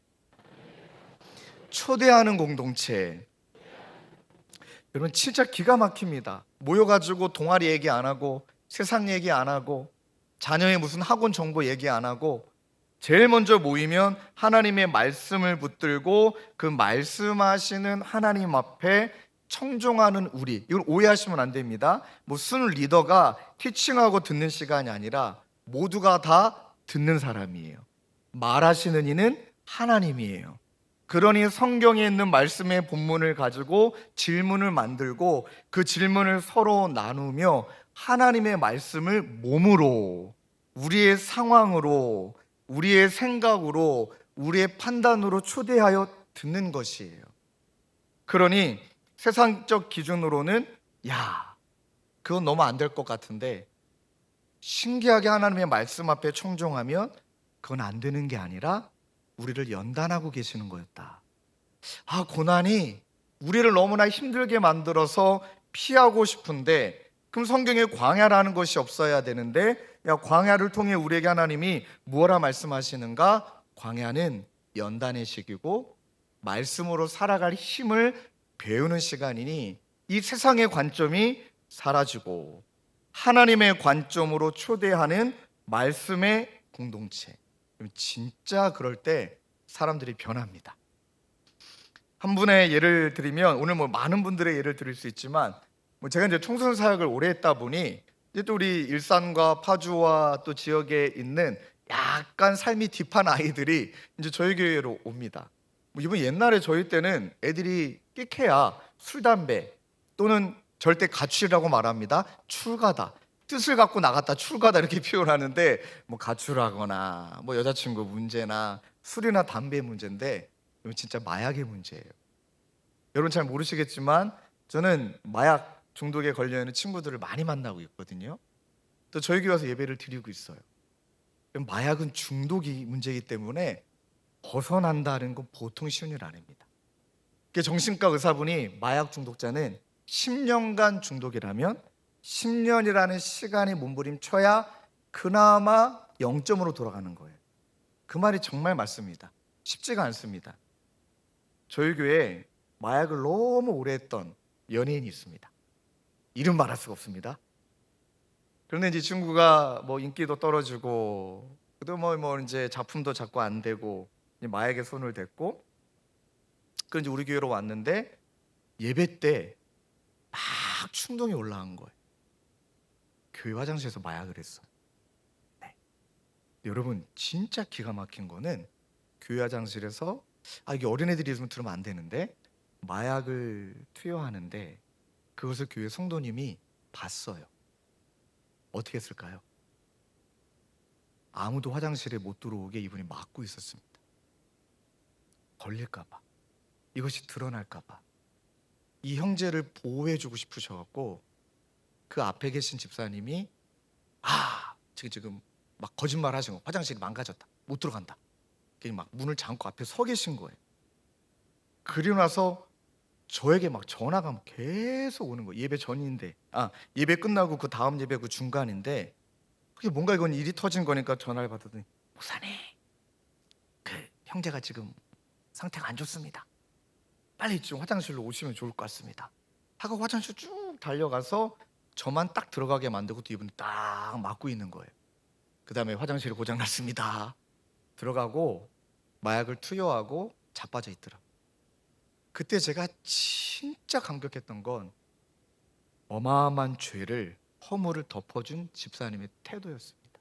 초대하는 공동체. 여러분 진짜 기가 막힙니다. 모여가지고 동아리 얘기 안 하고 세상 얘기 안 하고 자녀의 무슨 학원 정보 얘기 안 하고 제일 먼저 모이면 하나님의 말씀을 붙들고 그 말씀하시는 하나님 앞에 청종하는 우리. 이걸 오해하시면 안 됩니다. 무슨 리더가 티칭하고 듣는 시간이 아니라 모두가 다 듣는 사람이에요. 말하시는 이는 하나님이에요. 그러니 성경에 있는 말씀의 본문을 가지고 질문을 만들고 그 질문을 서로 나누며 하나님의 말씀을 몸으로, 우리의 상황으로, 우리의 생각으로, 우리의 판단으로 초대하여 듣는 것이에요. 그러니 세상적 기준으로는 야, 그건 너무 안 될 것 같은데 신기하게 하나님의 말씀 앞에 청종하면 그건 안 되는 게 아니라 우리를 연단하고 계시는 거였다. 고난이 우리를 너무나 힘들게 만들어서 피하고 싶은데 그럼 성경에 광야라는 것이 없어야 되는데 광야를 통해 우리에게 하나님이 무엇라 말씀하시는가? 광야는 연단의 시기고 말씀으로 살아갈 힘을 배우는 시간이니 이 세상의 관점이 사라지고 하나님의 관점으로 초대하는 말씀의 공동체. 진짜 그럴 때 사람들이 변합니다. 한 분의 예를 드리면 오늘 많은 분들의 예를 드릴 수 있지만 제가 이제 청소년 사역을 오래 했다 보니 이제 또 우리 일산과 파주와 또 지역에 있는 약간 삶이 딥한 아이들이 이제 저희 교회로 옵니다. 이번 옛날에 저희 때는 애들이 끽해야 술, 담배 또는 절대 가출이라고 말합니다. 출가다. 뜻을 갖고 나갔다 출가다 이렇게 표현하는데 가출하거나 여자친구 문제나 술이나 담배 문제인데 이건 진짜 마약의 문제예요. 여러분 잘 모르시겠지만 저는 마약 중독에 걸려있는 친구들을 많이 만나고 있거든요. 또 저희 교회 와서 예배를 드리고 있어요. 마약은 중독이 문제이기 때문에 벗어난다는 건 보통 쉬운 일 아닙니다. 정신과 의사분이 마약 중독자는 10년간 중독이라면 10년이라는 시간이 몸부림쳐야 그나마 0점으로 돌아가는 거예요. 그 말이 정말 맞습니다. 쉽지가 않습니다. 저희 교회에 마약을 너무 오래 했던 연예인이 있습니다. 이름 말할 수가 없습니다. 그런데 이제 이 친구가 뭐 인기도 떨어지고 또 뭐 이제 작품도 자꾸 안 되고 이제 마약에 손을 댔고, 그 이제 우리 교회로 왔는데 예배 때 막 충동이 올라간 거예요. 교회 화장실에서 마약을 했어. 네. 여러분 진짜 기가 막힌 거는 교회 화장실에서 이게 어린애들이 있으면 들으면 안 되는데 마약을 투여하는데 그것을 교회 성도님이 봤어요. 어떻게 했을까요? 아무도 화장실에 못 들어오게 이분이 막고 있었습니다. 걸릴까 봐, 이것이 드러날까 봐. 이 형제를 보호해주고 싶으셔갖고 그 앞에 계신 집사님이 지금 막 거짓말 하시고 화장실이 망가졌다, 못 들어간다, 막 문을 잠고 앞에 서 계신 거예요. 그리고 나서 저에게 막 전화가 막 계속 오는 거예요. 예배 전인데, 예배 끝나고 그 다음 예배 그 중간인데, 그게 뭔가 이건 일이 터진 거니까 전화를 받았더니, 목사님, 그 형제가 지금 상태가 안 좋습니다. 빨리 좀 화장실로 오시면 좋을 것 같습니다. 하고 화장실 쭉 달려가서 저만 딱 들어가게 만들고 또 이분이 딱 막고 있는 거예요. 그 다음에 화장실이 고장났습니다. 들어가고 마약을 투여하고 자빠져 있더라고요. 그때 제가 진짜 감격했던 건 어마어마한 죄를, 허물을 덮어준 집사님의 태도였습니다.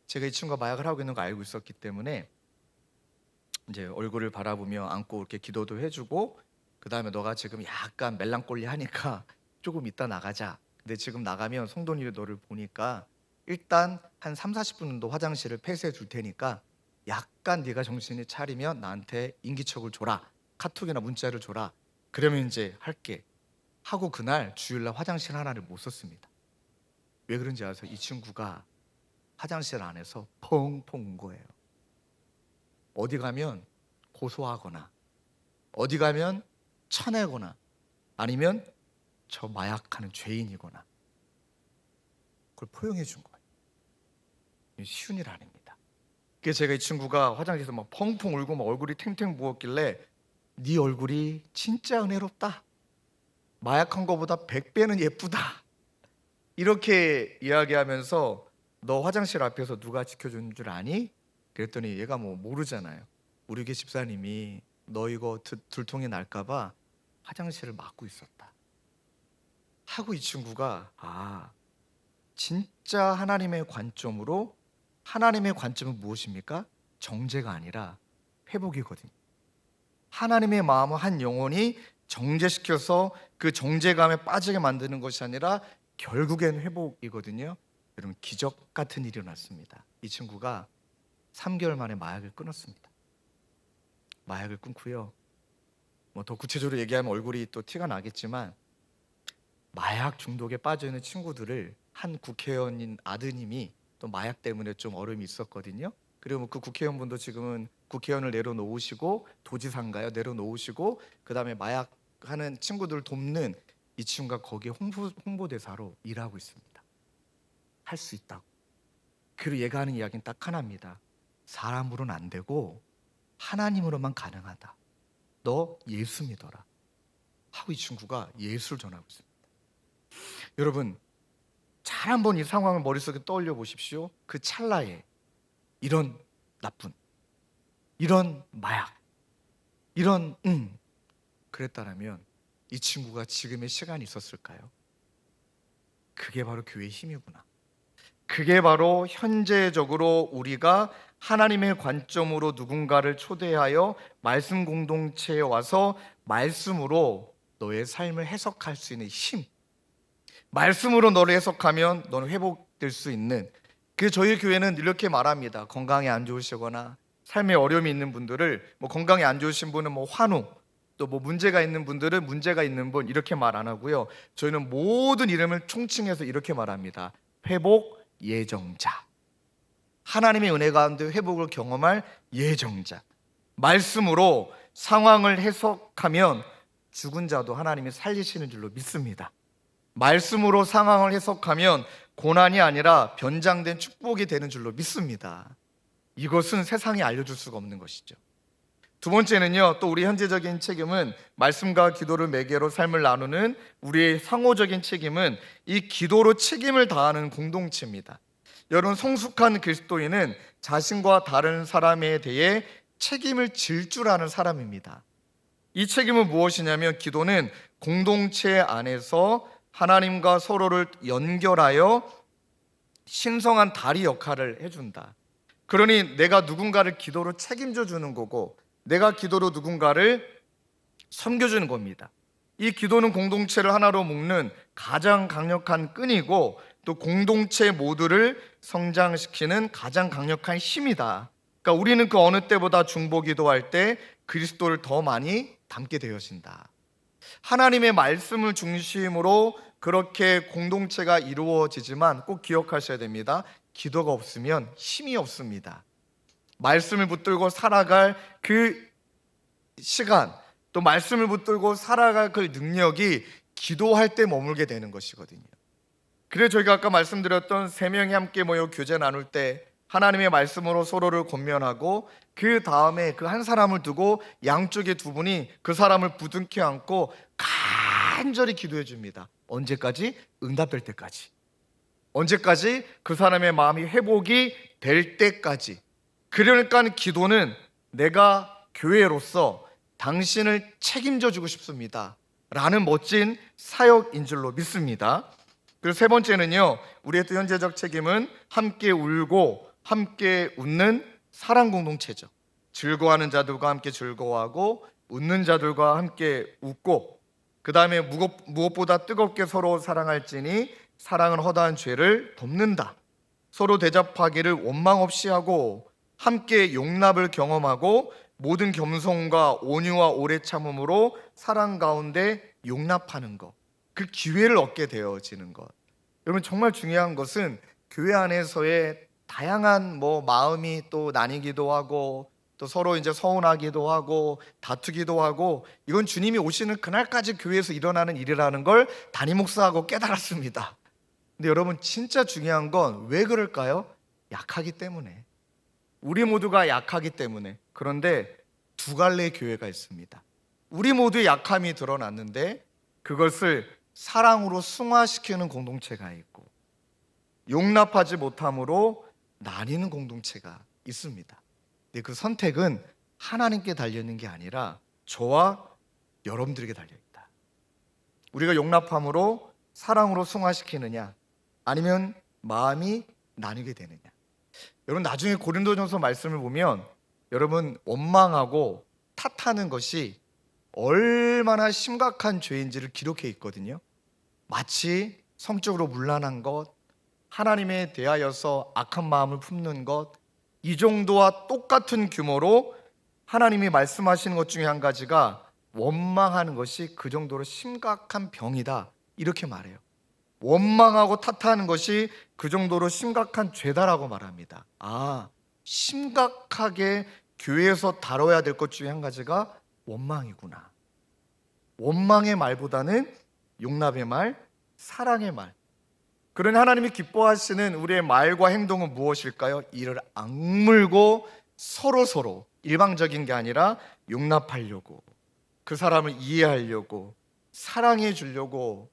제가 이 친구가 마약을 하고 있는 거 알고 있었기 때문에 이제 얼굴을 바라보며 안고 이렇게 기도도 해주고, 그 다음에 너가 지금 약간 멜랑꼴리 하니까 조금 이따 나가자. 근데 지금 나가면 성도님이 너를 보니까 일단 한 30-40분 정도 화장실을 폐쇄해 줄 테니까 약간 네가 정신이 차리면 나한테 인기척을 줘라, 카톡이나 문자를 줘라. 그러면 이제 할게 하고 그날 주일날 화장실 하나를 못 썼습니다. 왜 그런지 아세요? 이 친구가 화장실 안에서 펑펑 운 거예요. 어디 가면 고소하거나 어디 가면 쳐내거나 아니면 저 마약하는 죄인이거나 그걸 포용해 준 거예요. 쉬운 일 아닙니다. 그래서 제가 이 친구가 화장실에서 막 펑펑 울고 막 얼굴이 탱탱 부었길래 네 얼굴이 진짜 은혜롭다, 마약한 거보다 100배는 예쁘다, 이렇게 이야기하면서 너 화장실 앞에서 누가 지켜주는 줄 아니? 그랬더니 얘가 뭐 모르잖아요. 우리 교회 집사님이 너 이거 들통이 날까 봐 화장실을 막고 있었다 하고, 이 친구가 진짜 하나님의 관점으로, 하나님의 관점은 무엇입니까? 정죄가 아니라 회복이거든요. 하나님의 마음은 한 영혼이 정죄시켜서 그 정죄감에 빠지게 만드는 것이 아니라 결국엔 회복이거든요. 여러분 기적 같은 일이 일어났습니다. 이 친구가 3개월 만에 마약을 끊었습니다. 마약을 끊고요, 뭐 더 구체적으로 얘기하면 얼굴이 또 티가 나겠지만 마약 중독에 빠져있는 친구들을 한 국회의원인 아드님이 또 마약 때문에 좀 어려움이 있었거든요. 그리고 그 국회의원분도 지금은 국회의원을 내려놓으시고 도지사인가요? 내려놓으시고 그 다음에 마약하는 친구들을 돕는 이 친구가 거기에 홍보대사로 일하고 있습니다. 할 수 있다고. 그리고 얘가 하는 이야기는 딱 하나입니다. 사람으로는 안 되고 하나님으로만 가능하다. 너 예수 믿어라 하고 이 친구가 예수를 전하고 있습니다. 여러분 잘 한번 이 상황을 머릿속에 떠올려 보십시오. 그 찰나에 이런 나쁜, 이런 마약, 이런 그랬다라면 이 친구가 지금의 시간이 있었을까요? 그게 바로 교회의 힘이구나. 그게 바로 현재적으로 우리가 하나님의 관점으로 누군가를 초대하여 말씀 공동체에 와서 말씀으로 너의 삶을 해석할 수 있는 힘, 말씀으로 너를 해석하면 너는 회복될 수 있는, 그 저희 교회는 이렇게 말합니다. 건강이 안 좋으시거나 삶에 어려움이 있는 분들을, 뭐 건강이 안 좋으신 분은 뭐 환우, 또 뭐 문제가 있는 분들은 문제가 있는 분, 이렇게 말 안 하고요, 저희는 모든 이름을 총칭해서 이렇게 말합니다. 회복 예정자. 하나님의 은혜 가운데 회복을 경험할 예정자. 말씀으로 상황을 해석하면 죽은 자도 하나님이 살리시는 줄로 믿습니다. 말씀으로 상황을 해석하면 고난이 아니라 변장된 축복이 되는 줄로 믿습니다. 이것은 세상이 알려줄 수가 없는 것이죠. 두 번째는요, 또 우리 현재적인 책임은 말씀과 기도를 매개로 삶을 나누는 우리의 상호적인 책임은 이 기도로 책임을 다하는 공동체입니다. 여러분, 성숙한 그리스도인은 자신과 다른 사람에 대해 책임을 질 줄 아는 사람입니다. 이 책임은 무엇이냐면 기도는 공동체 안에서 하나님과 서로를 연결하여 신성한 다리 역할을 해준다. 그러니 내가 누군가를 기도로 책임져 주는 거고 내가 기도로 누군가를 섬겨주는 겁니다. 이 기도는 공동체를 하나로 묶는 가장 강력한 끈이고 또 공동체 모두를 성장시키는 가장 강력한 힘이다. 그러니까 우리는 그 어느 때보다 중보 기도할 때 그리스도를 더 많이 닮게 되어진다. 하나님의 말씀을 중심으로 그렇게 공동체가 이루어지지만 꼭 기억하셔야 됩니다. 기도가 없으면 힘이 없습니다. 말씀을 붙들고 살아갈 그 시간, 또 말씀을 붙들고 살아갈 그 능력이 기도할 때 머물게 되는 것이거든요. 그래서 저희가 아까 말씀드렸던 3명이 함께 모여 교제 나눌 때 하나님의 말씀으로 서로를 권면하고 그 다음에 그 한 사람을 두고 양쪽의 두 분이 그 사람을 부둥켜 안고 간절히 기도해 줍니다. 언제까지? 응답될 때까지. 언제까지? 그 사람의 마음이 회복이 될 때까지. 그러니까 기도는 내가 교회로서 당신을 책임져 주고 싶습니다 라는 멋진 사역인 줄로 믿습니다. 그리고 세 번째는요, 우리의 또 현재적 책임은 함께 울고 함께 웃는 사랑 공동체죠. 즐거워하는 자들과 함께 즐거워하고 웃는 자들과 함께 웃고 그 다음에 무엇보다 뜨겁게 서로 사랑할지니 사랑은 허다한 죄를 덮는다. 서로 대접하기를 원망 없이 하고 함께 용납을 경험하고 모든 겸손과 온유와 오래 참음으로 사랑 가운데 용납하는 것, 그 기회를 얻게 되어지는 것. 여러분, 정말 중요한 것은 교회 안에서의 다양한 마음이 또 나뉘기도 하고 또 서로 이제 서운하기도 하고 다투기도 하고 이건 주님이 오시는 그날까지 교회에서 일어나는 일이라는 걸 담임 목사하고 깨달았습니다. 근데 여러분, 진짜 중요한 건 왜 그럴까요? 약하기 때문에. 우리 모두가 약하기 때문에. 그런데 두 갈래의 교회가 있습니다. 우리 모두의 약함이 드러났는데 그것을 사랑으로 승화시키는 공동체가 있고 용납하지 못함으로 나뉘는 공동체가 있습니다. 근데 그 선택은 하나님께 달려있는 게 아니라 저와 여러분들에게 달려있다. 우리가 용납함으로 사랑으로 승화시키느냐 아니면 마음이 나뉘게 되느냐. 여러분, 나중에 고린도전서 말씀을 보면 여러분, 원망하고 탓하는 것이 얼마나 심각한 죄인지를 기록해 있거든요. 마치 성적으로 문란한 것, 하나님에 대하여서 악한 마음을 품는 것, 이 정도와 똑같은 규모로 하나님이 말씀하시는 것 중에 한 가지가 원망하는 것이 그 정도로 심각한 병이다, 이렇게 말해요. 원망하고 탓하는 것이 그 정도로 심각한 죄다라고 말합니다. 심각하게 교회에서 다뤄야 될 것 중에 한 가지가 원망이구나. 원망의 말보다는 용납의 말, 사랑의 말. 그러니 하나님이 기뻐하시는 우리의 말과 행동은 무엇일까요? 이를 악물고 서로 일방적인 게 아니라 용납하려고, 그 사람을 이해하려고, 사랑해 주려고,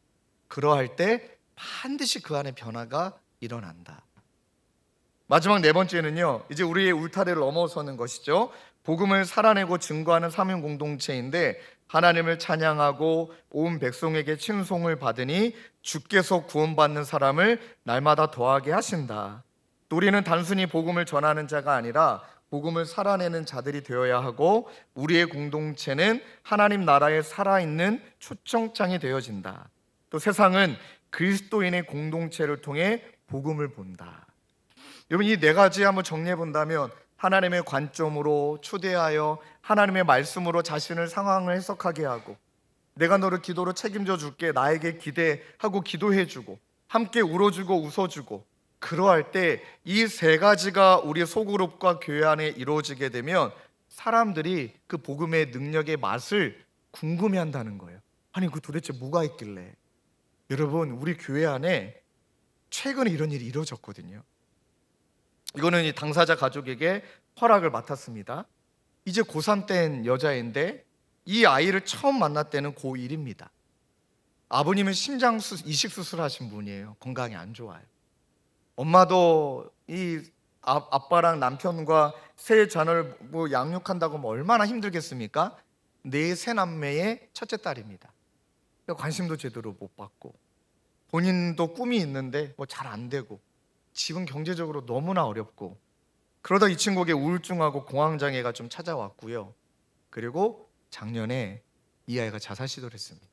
그러할 때 반드시 그 안에 변화가 일어난다. 마지막 네 번째는요, 이제 우리의 울타리를 넘어서는 것이죠. 복음을 살아내고 증거하는 사명 공동체인데 하나님을 찬양하고 온 백성에게 칭송을 받으니 주께서 구원받는 사람을 날마다 더하게 하신다. 또 우리는 단순히 복음을 전하는 자가 아니라 복음을 살아내는 자들이 되어야 하고 우리의 공동체는 하나님 나라에 살아있는 초청장이 되어진다. 또 세상은 그리스도인의 공동체를 통해 복음을 본다. 여러분, 이 네 가지 한번 정리해 본다면 하나님의 관점으로 초대하여 하나님의 말씀으로 자신을 상황을 해석하게 하고 내가 너를 기도로 책임져 줄게, 나에게 기대하고 기도해 주고 함께 울어주고 웃어주고, 그러할 때 이 세 가지가 우리 소그룹과 교회 안에 이루어지게 되면 사람들이 그 복음의 능력의 맛을 궁금해한다는 거예요. 아니 그 도대체 뭐가 있길래. 여러분 우리 교회 안에 최근에 이런 일이 이루어졌거든요. 이거는 이 당사자 가족에게 허락을 맡았습니다. 이제 고3 된 여자인데 이 아이를 처음 만날 때는 고1입니다. 아버님은 심장 이식 수술하신 분이에요. 건강이 안 좋아요. 엄마도 이 아빠랑 남편과 세 자녀를 뭐 양육한다고 하면 얼마나 힘들겠습니까? 네 세 남매의 첫째 딸입니다. 관심도 제대로 못 받고 본인도 꿈이 있는데 뭐 잘 안 되고 집은 경제적으로 너무나 어렵고 그러다 이 친구에게 우울증하고 공황장애가 좀 찾아왔고요. 그리고 작년에 이 아이가 자살 시도를 했습니다.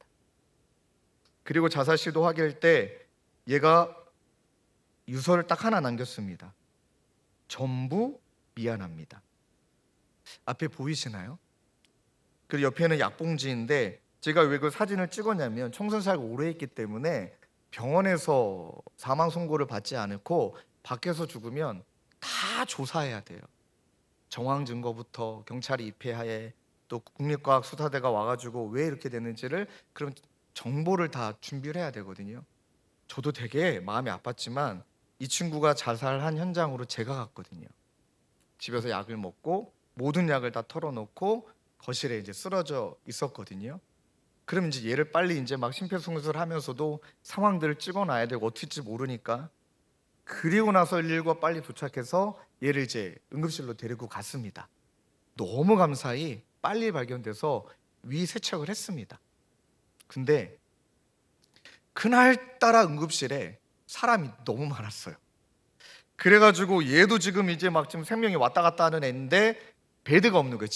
그리고 자살 시도하길 때 얘가 유서를 딱 하나 남겼습니다. 전부 미안합니다. 앞에 보이시나요? 그리고 옆에는 약봉지인데 제가 왜 그 사진을 찍었냐면 청소년 사고가 오래 했기 때문에 병원에서 사망 선고를 받지 않고 밖에서 죽으면 다 조사해야 돼요. 정황 증거부터 경찰이 입회하에 또 국립과학수사대가 와가지고 왜 이렇게 됐는지를 그런 정보를 다 준비를 해야 되거든요. 저도 되게 마음이 아팠지만 이 친구가 자살한 현장으로 제가 갔거든요. 집에서 약을 먹고 모든 약을 다 털어놓고 거실에 이제 쓰러져 있었거든요. 그럼 이제 얘를 빨리 이제 막 심폐소생술을 하면서도 상황들을 찍어놔야 되고 어떻게 될지 모르니까 그리고 나서 119가 빨리 도착해서 얘를 이제 응급실로 데리고 갔습니다. 너무 감사히 빨리 발견돼서 위 세척을 했습니다. 근데 그날따라 응급실에 사람이 너무 많았어요. 그래가지고 얘도 지금 이제 막 지금 생명이 왔다 갔다 하는 애인데 베드가 없는 거예요.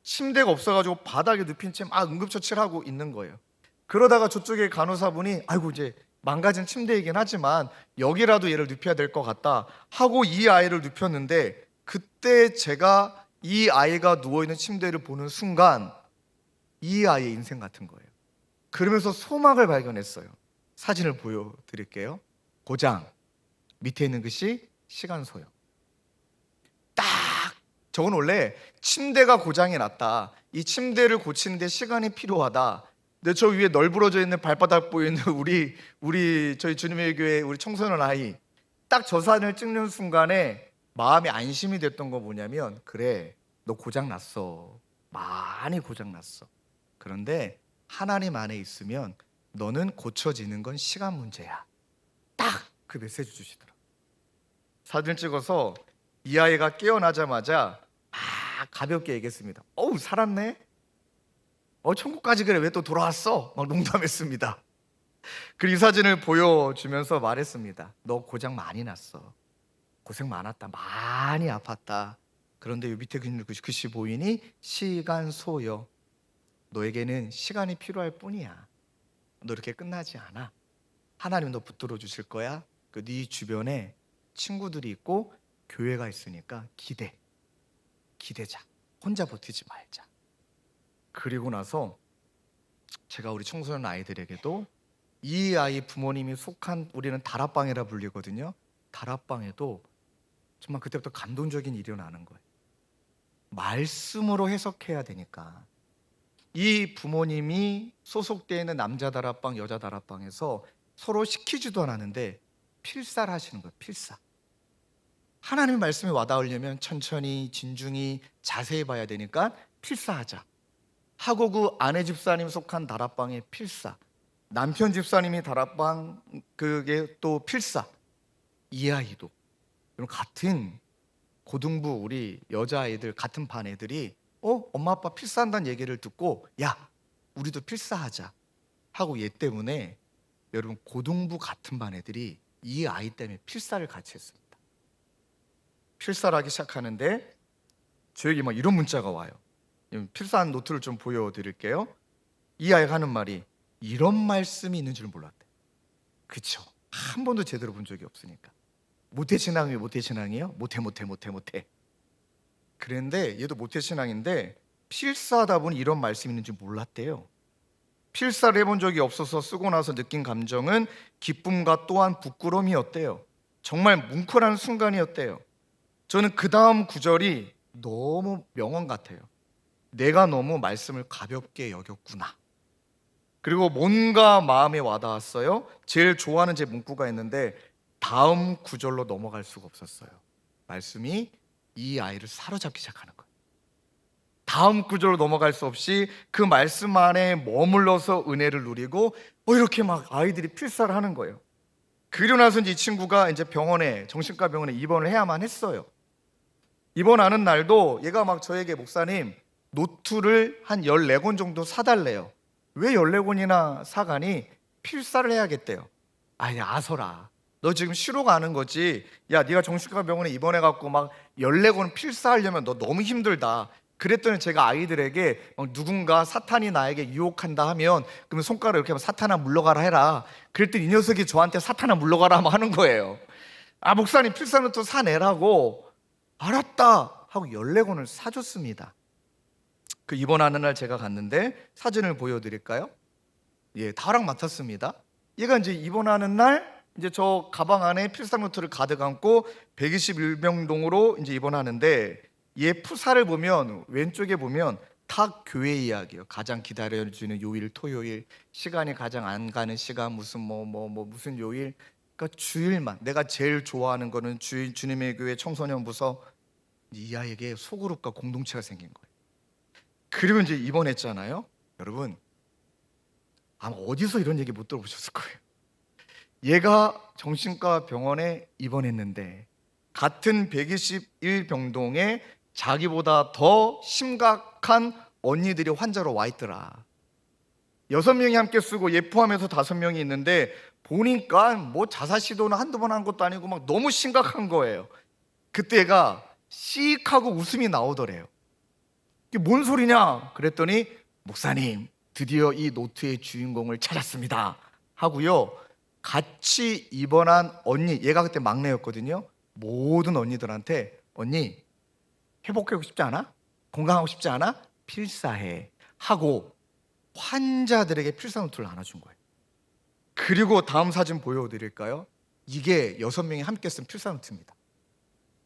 침대가 없어가지고 바닥에 눕힌 채 막 응급처치를 하고 있는 거예요. 그러다가 저쪽에 간호사분이 아이고 이제 망가진 침대이긴 하지만 여기라도 얘를 눕혀야 될 것 같다 하고 이 아이를 눕혔는데 그때 제가 이 아이가 누워있는 침대를 보는 순간 이 아이의 인생 같은 거예요. 그러면서 소망을 발견했어요. 사진을 보여드릴게요. 고장 밑에 있는 것이 시간 소요. 딱 저건 원래 침대가 고장이 났다. 이 침대를 고치는데 시간이 필요하다. 근데 저 위에 널브러져 있는 발바닥 보이는 우리 저희 주님의 교회 우리 청소년 아이 딱 저 사진을 찍는 순간에 마음이 안심이 됐던 거 뭐냐면 그래 너 고장 났어. 많이 고장 났어. 그런데 하나님 안에 있으면 너는 고쳐지는 건 시간 문제야. 딱 그 메시지 주시더라고요. 사진 찍어서 이 아이가 깨어나자마자 가볍게 얘기했습니다. 어우 살았네. 천국까지 그래 왜 또 돌아왔어? 막 농담했습니다. 그리고 이 사진을 보여주면서 말했습니다. 너 고장 많이 났어. 고생 많았다. 많이 아팠다. 그런데 요 밑에 글씨 보이니? 시간 소요. 너에게는 시간이 필요할 뿐이야. 너 이렇게 끝나지 않아. 하나님 너 붙들어 주실 거야. 네 주변에 친구들이 있고 교회가 있으니까 기대자. 혼자 버티지 말자. 그리고 나서 제가 우리 청소년 아이들에게도 이 아이 부모님이 속한 우리는 다락방이라 불리거든요. 다락방에도 정말 그때부터 감동적인 일이 일어나는 거예요. 말씀으로 해석해야 되니까 이 부모님이 소속되어 있는 남자 다락방, 여자 다락방에서 서로 시키지도 않았는데 필사를 하시는 거예요. 필사. 하나님의 말씀이 와닿으려면 천천히 진중히 자세히 봐야 되니까 필사하자 하고 그 아내 집사님 속한 다락방에 필사, 남편 집사님이 다락방 그게 또 필사. 이 아이도 그럼 같은 고등부 우리 여자아이들 같은 반 애들이 엄마 아빠 필사한다는 얘기를 듣고 야 우리도 필사하자 하고 얘 때문에 여러분 고등부 같은 반 애들이 이 아이 때문에 필사를 같이 했습니다. 필사를 하기 시작하는데 저에게 막 이런 문자가 와요. 필사한 노트를 좀 보여드릴게요. 이 아이가 하는 말이 이런 말씀이 있는 줄 몰랐대. 그쵸? 한 번도 제대로 본 적이 없으니까. 모태신앙이 모태신앙이에요? 모태. 그런데 얘도 모태신앙인데 필사하다 보니 이런 말씀이 있는 줄 몰랐대요. 필사를 해본 적이 없어서 쓰고 나서 느낀 감정은 기쁨과 또한 부끄러움이었대요. 정말 뭉클한 순간이었대요. 저는 그 다음 구절이 너무 명언 같아요. 내가 너무 말씀을 가볍게 여겼구나. 그리고 뭔가 마음에 와닿았어요. 제일 좋아하는 제 문구가 있는데 다음 구절로 넘어갈 수가 없었어요. 말씀이 이 아이를 사로잡기 시작하는 거예요. 다음 구절로 넘어갈 수 없이 그 말씀 안에 머물러서 은혜를 누리고 이렇게 막 아이들이 필사를 하는 거예요. 그리고 나서 이제 이 친구가 이제 병원에, 정신과 병원에 입원을 해야만 했어요. 입원하는 날도 얘가 막 저에게 목사님 노트를 한 14권 정도 사달래요. 왜 14권이나 사가니? 필사를 해야겠대요. 아니 아서라, 너 지금 쉬러 가는 거지. 야 네가 정신과 병원에 입원해갖고 막 14권 필사하려면 너 너무 힘들다. 그랬더니 제가 아이들에게 누군가 사탄이 나에게 유혹한다 하면 그러면 손가락 이렇게 하면 사탄아 물러가라 해라. 그랬더니 이 녀석이 저한테 사탄아 물러가라 하는 거예요. 아 목사님 필사노트 사내라고. 알았다 하고 14권을 사줬습니다. 그 입원하는 날 제가 갔는데 사진을 보여드릴까요? 예, 다 허락 맡았습니다. 얘가 이제 입원하는 날 이제 저 가방 안에 필사노트를 가득 안고 121병동으로 이제 입원하는데 얘 푸사를 보면 왼쪽에 보면 다 교회 이야기예요. 가장 기다려주는 요일 토요일, 시간이 가장 안 가는 시간, 무슨 무슨 요일. 그러니까 주일만 내가 제일 좋아하는 거는 주님의 교회 청소년 부서. 이 아이에게 소그룹과 공동체가 생긴 거예요. 그리고 이제 입원했잖아요. 여러분 아마 어디서 이런 얘기 못 들어보셨을 거예요. 얘가 정신과 병원에 입원했는데 같은 121병동에 자기보다 더 심각한 언니들이 환자로 와 있더라. 6명이 함께 쓰고 얘 포함해서 5명이 있는데 보니까 뭐 자살 시도는 한두 번 한 것도 아니고 막 너무 심각한 거예요. 그때 얘가 씩 하고 웃음이 나오더래요. 이게 뭔 소리냐? 그랬더니 목사님 드디어 이 노트의 주인공을 찾았습니다 하고요, 같이 입원한 언니, 얘가 그때 막내였거든요. 모든 언니들한테 언니 회복하고 싶지 않아? 건강하고 싶지 않아? 필사해 하고 환자들에게 필사노트를 나눠준 거예요. 그리고 다음 사진 보여드릴까요? 이게 6명이 함께 쓴 필사노트입니다.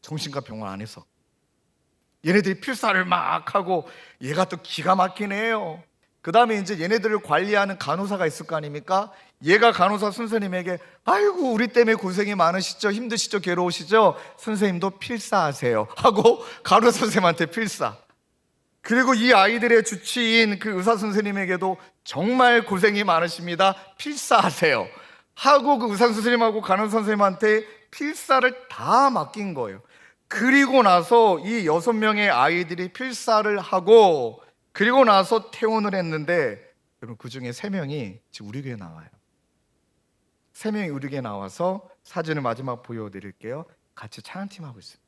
정신과 병원 안에서 얘네들이 필사를 막 하고 얘가 또 기가 막히네요. 그 다음에 이제 얘네들을 관리하는 간호사가 있을 거 아닙니까? 얘가 간호사 선생님에게 아이고 우리 때문에 고생이 많으시죠? 힘드시죠? 괴로우시죠? 선생님도 필사하세요 하고 간호사 선생님한테 필사. 그리고 이 아이들의 주치인 그 의사 선생님에게도 정말 고생이 많으십니다. 필사하세요 하고 그 의사 선생님하고 간호사 선생님한테 필사를 다 맡긴 거예요. 그리고 나서 이 6명의 아이들이 필사를 하고 그리고 나서 퇴원을 했는데 여러분 그 중에 3명이 지금 우리 교회에 나와요. 3명이 우리 교회에 나와서 사진을 마지막 보여드릴게요. 같이 찬양팀하고 있습니다.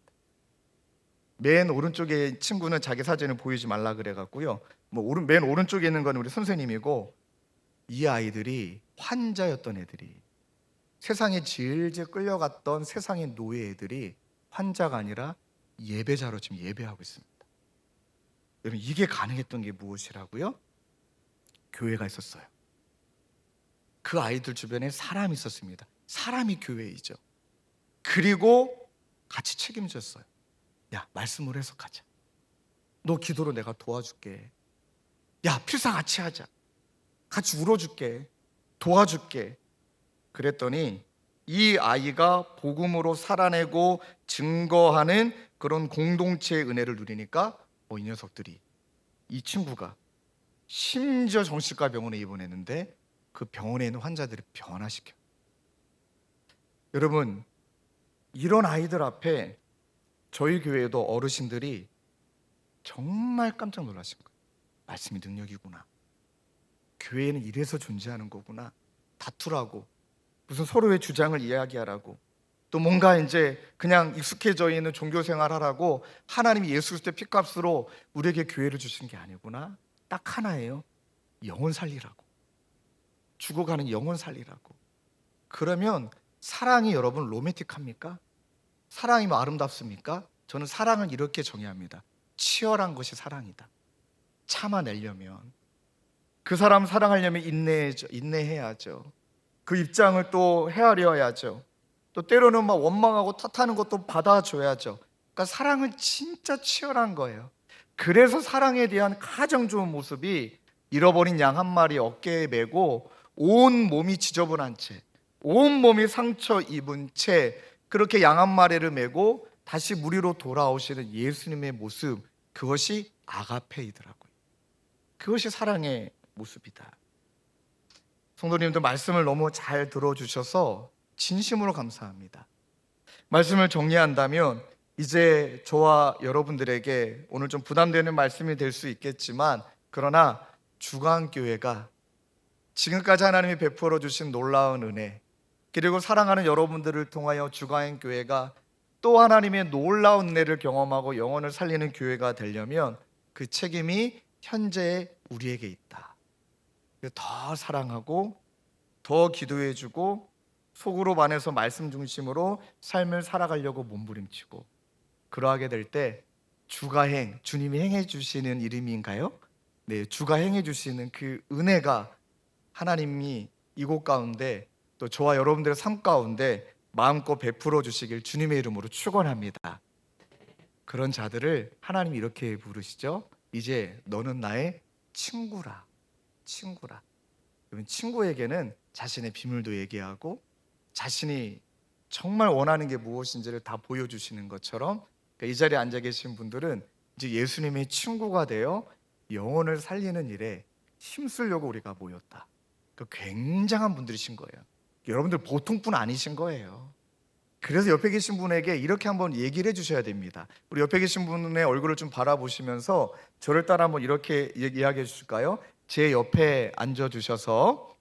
맨 오른쪽에 친구는 자기 사진을 보이지 말라 그래갖고요, 맨 오른쪽에 있는 건 우리 선생님이고 이 아이들이 환자였던 애들이, 세상에 질질 끌려갔던 세상의 노예 애들이 환자가 아니라 예배자로 지금 예배하고 있습니다. 여러분 이게 가능했던 게 무엇이라고요? 교회가 있었어요. 그 아이들 주변에 사람이 있었습니다. 사람이 교회이죠. 그리고 같이 책임졌어요. 야 말씀으로 해석하자. 너 기도로 내가 도와줄게. 야 필사 같이 하자. 같이 울어줄게. 도와줄게. 그랬더니 이 아이가 복음으로 살아내고 증거하는 그런 공동체의 은혜를 누리니까 이 녀석들이, 이 친구가 심지어 정신과 병원에 입원했는데 그 병원에 있는 환자들을 변화시켜. 여러분 이런 아이들 앞에 저희 교회에도 어르신들이 정말 깜짝 놀라신 거예요. 말씀이 능력이구나. 교회는 이래서 존재하는 거구나. 다투라고 무슨 서로의 주장을 이야기하라고, 또 뭔가 이제 그냥 익숙해져 있는 종교 생활하라고 하나님이 예수 그리스도의 피값으로 우리에게 교회를 주신 게 아니구나. 딱 하나예요. 영혼 살리라고. 죽어가는 영혼 살리라고. 그러면 사랑이 여러분 로맨틱합니까? 사랑이 뭐 아름답습니까? 저는 사랑을 이렇게 정의합니다. 치열한 것이 사랑이다. 참아내려면, 그 사람 사랑하려면 인내해야죠. 그 입장을 또 헤아려야죠. 또 때로는 막 원망하고 탓하는 것도 받아줘야죠. 그러니까 사랑은 진짜 치열한 거예요. 그래서 사랑에 대한 가장 좋은 모습이 잃어버린 양 한 마리 어깨에 메고 온 몸이 지저분한 채, 온 몸이 상처 입은 채 그렇게 양 한 마리를 메고 다시 무리로 돌아오시는 예수님의 모습, 그것이 아가페이더라고요. 그것이 사랑의 모습이다. 성도님들 말씀을 너무 잘 들어주셔서 진심으로 감사합니다. 말씀을 정리한다면 이제 저와 여러분들에게 오늘 좀 부담되는 말씀이 될 수 있겠지만, 그러나 주간교회가 지금까지 하나님이 베풀어 주신 놀라운 은혜, 그리고 사랑하는 여러분들을 통하여 주간교회가 또 하나님의 놀라운 은혜를 경험하고 영혼을 살리는 교회가 되려면 그 책임이 현재 우리에게 있다. 더 사랑하고 더 기도해주고 속으로 반해서 말씀 중심으로 삶을 살아가려고 몸부림치고, 그러하게 될 때 주가행, 주님이 행해 주시는 이름인가요? 네, 주가 행해 주시는 그 은혜가 하나님이 이곳 가운데 또 저와 여러분들의 삶 가운데 마음껏 베풀어 주시길 주님의 이름으로 축원합니다. 그런 자들을 하나님이 이렇게 부르시죠. 이제 너는 나의 친구라. 친구라. 그러면 친구에게는 자신의 비밀도 얘기하고 자신이 정말 원하는 게 무엇인지를 다 보여주시는 것처럼, 이 자리에 앉아 계신 분들은 이제 예수님의 친구가 되어 영혼을 살리는 일에 힘쓰려고 우리가 모였다. 굉장한 분들이신 거예요. 여러분들 보통 분 아니신 거예요. 그래서 옆에 계신 분에게 이렇게 한번 얘기를 해주셔야 됩니다. 우리 옆에 계신 분의 얼굴을 좀 바라보시면서 저를 따라 한번 이렇게 이야기해 주실까요? 제 옆에 앉아주셔서,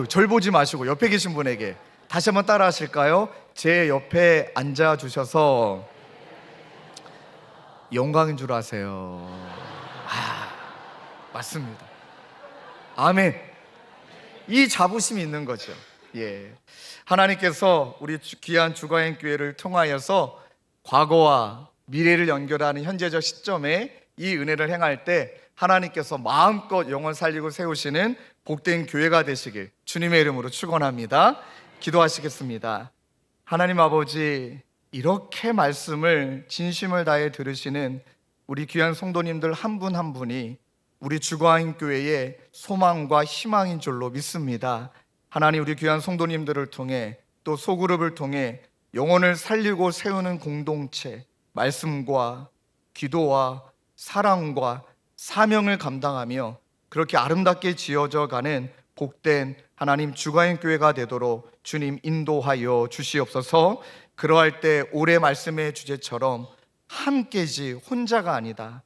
절 보지 마시고 옆에 계신 분에게 다시 한번 따라 하실까요? 제 옆에 앉아주셔서 영광인 줄 아세요. 맞습니다. 아멘. 이 자부심이 있는 거죠. 하나님께서 우리 귀한 주가행 교회를 통하여서 과거와 미래를 연결하는 현재적 시점에 이 은혜를 행할 때 하나님께서 마음껏 영혼 살리고 세우시는 복된 교회가 되시길 주님의 이름으로 축원합니다. 기도하시겠습니다. 하나님 아버지, 이렇게 말씀을 진심을 다해 들으시는 우리 귀한 성도님들 한 분 한 분이 우리 주가행 교회의 소망과 희망인 줄로 믿습니다. 하나님, 우리 귀한 성도님들을 통해 또 소그룹을 통해 영혼을 살리고 세우는 공동체, 말씀과 기도와 사랑과 사명을 감당하며 그렇게 아름답게 지어져 가는 복된 하나님 주가행 교회가 되도록 주님 인도하여 주시옵소서. 그러할 때 올해 말씀의 주제처럼 함께지 혼자가 아니다,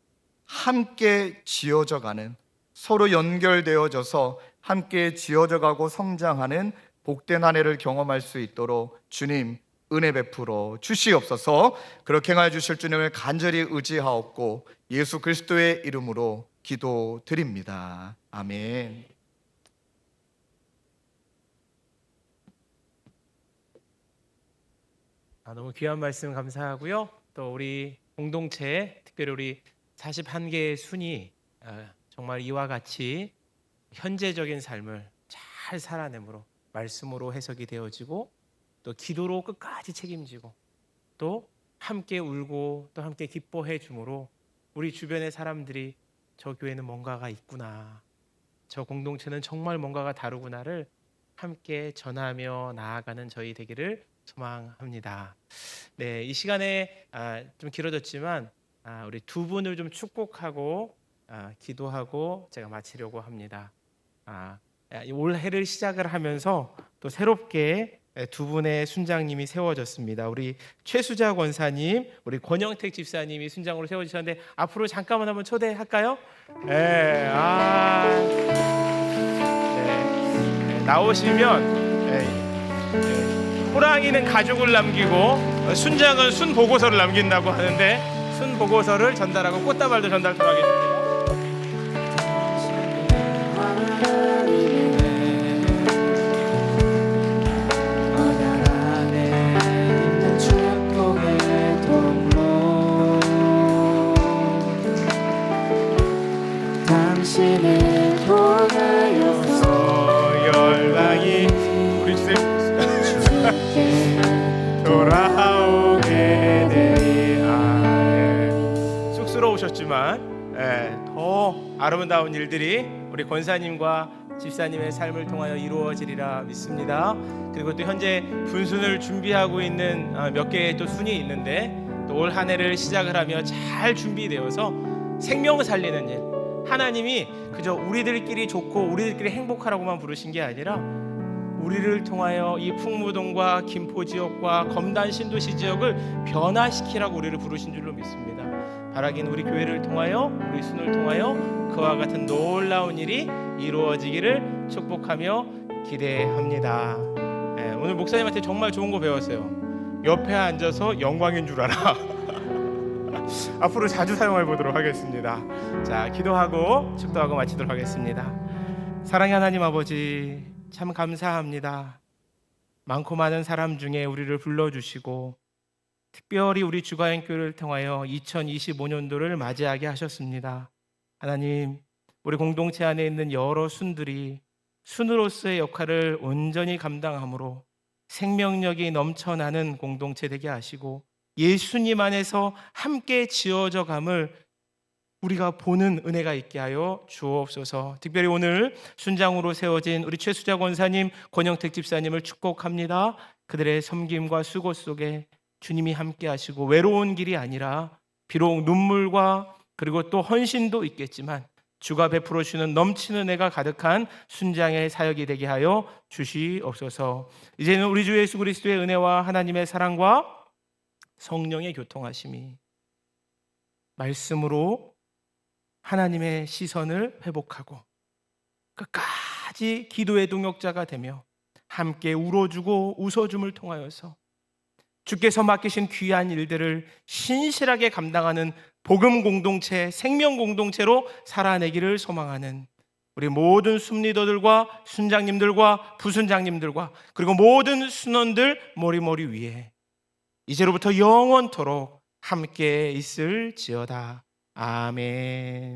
함께 지어져 가는, 서로 연결되어져서 함께 지어져 가고 성장하는 복된 한 해를 경험할 수 있도록 주님 은혜 베풀어 주시옵소서. 그렇게 행하여 주실 주님을 간절히 의지하옵고 예수 그리스도의 이름으로 기도드립니다. 아멘. 너무 귀한 말씀 감사하고요. 또 우리 공동체, 특별히 우리 41개의 순이 정말 이와 같이 현재적인 삶을 잘 살아내므로 말씀으로 해석이 되어지고 또 기도로 끝까지 책임지고 또 함께 울고 또 함께 기뻐해 주므로 우리 주변의 사람들이 저 교회는 뭔가가 있구나, 저 공동체는 정말 뭔가가 다르구나를 함께 전하며 나아가는 저희 되기를 소망합니다. 네, 이 시간에 좀 길어졌지만 우리 두 분을 좀 축복하고 기도하고 제가 마치려고 합니다. 올해를 시작을 하면서 또 새롭게 두 분의 순장님이 세워졌습니다. 우리 최수자 권사님, 우리 권영택 집사님이 순장으로 세워지셨는데 앞으로 잠깐만 한번 초대할까요? 네, 나오시면 호랑이는 가죽을 남기고 순장은 순 보고서를 남긴다고 하는데 순 보고서를 전달하고 꽃다발도 전달토록 하겠습니다. 당신을 통하여서 열방이 우리 주님 돌아오게 되리. 있었지만 더 아름다운 일들이 우리 권사님과 집사님의 삶을 통하여 이루어지리라 믿습니다. 그리고 또 현재 분순을 준비하고 있는 몇 개의 또 순이 있는데 또 올 한 해를 시작을 하며 잘 준비되어서 생명을 살리는 일, 하나님이 그저 우리들끼리 좋고 우리들끼리 행복하라고만 부르신 게 아니라 우리를 통하여 이 풍무동과 김포 지역과 검단 신도시 지역을 변화시키라고 우리를 부르신 줄로 믿습니다. 바라긴 우리 교회를 통하여 우리 순을 통하여 그와 같은 놀라운 일이 이루어지기를 축복하며 기대합니다. 오늘 목사님한테 정말 좋은 거 배웠어요. 옆에 앉아서 영광인 줄 알아. 앞으로 자주 사용해 보도록 하겠습니다. 자, 기도하고 축도하고 마치도록 하겠습니다. 사랑의 하나님 아버지, 참 감사합니다. 많고 많은 사람 중에 우리를 불러주시고 특별히 우리 주가연교회를 통하여 2025년도를 맞이하게 하셨습니다. 하나님, 우리 공동체 안에 있는 여러 순들이 순으로서의 역할을 온전히 감당함으로 생명력이 넘쳐나는 공동체 되게 하시고 예수님 안에서 함께 지어져 감을 우리가 보는 은혜가 있게 하여 주옵소서. 특별히 오늘 순장으로 세워진 우리 최수자 권사님, 권영택 집사님을 축복합니다. 그들의 섬김과 수고 속에 주님이 함께 하시고 외로운 길이 아니라 비록 눈물과 그리고 또 헌신도 있겠지만 주가 베풀어 주는 넘치는 은혜가 가득한 순장의 사역이 되게 하여 주시옵소서. 이제는 우리 주 예수 그리스도의 은혜와 하나님의 사랑과 성령의 교통하심이 말씀으로 하나님의 시선을 회복하고 끝까지 기도의 동역자가 되며 함께 울어주고 웃어줌을 통하여서 주께서 맡기신 귀한 일들을 신실하게 감당하는 복음 공동체, 생명 공동체로 살아내기를 소망하는 우리 모든 순리더들과 순장님들과 부순장님들과 그리고 모든 순원들 머리머리 위에 이제로부터 영원토록 함께 있을지어다. 아멘.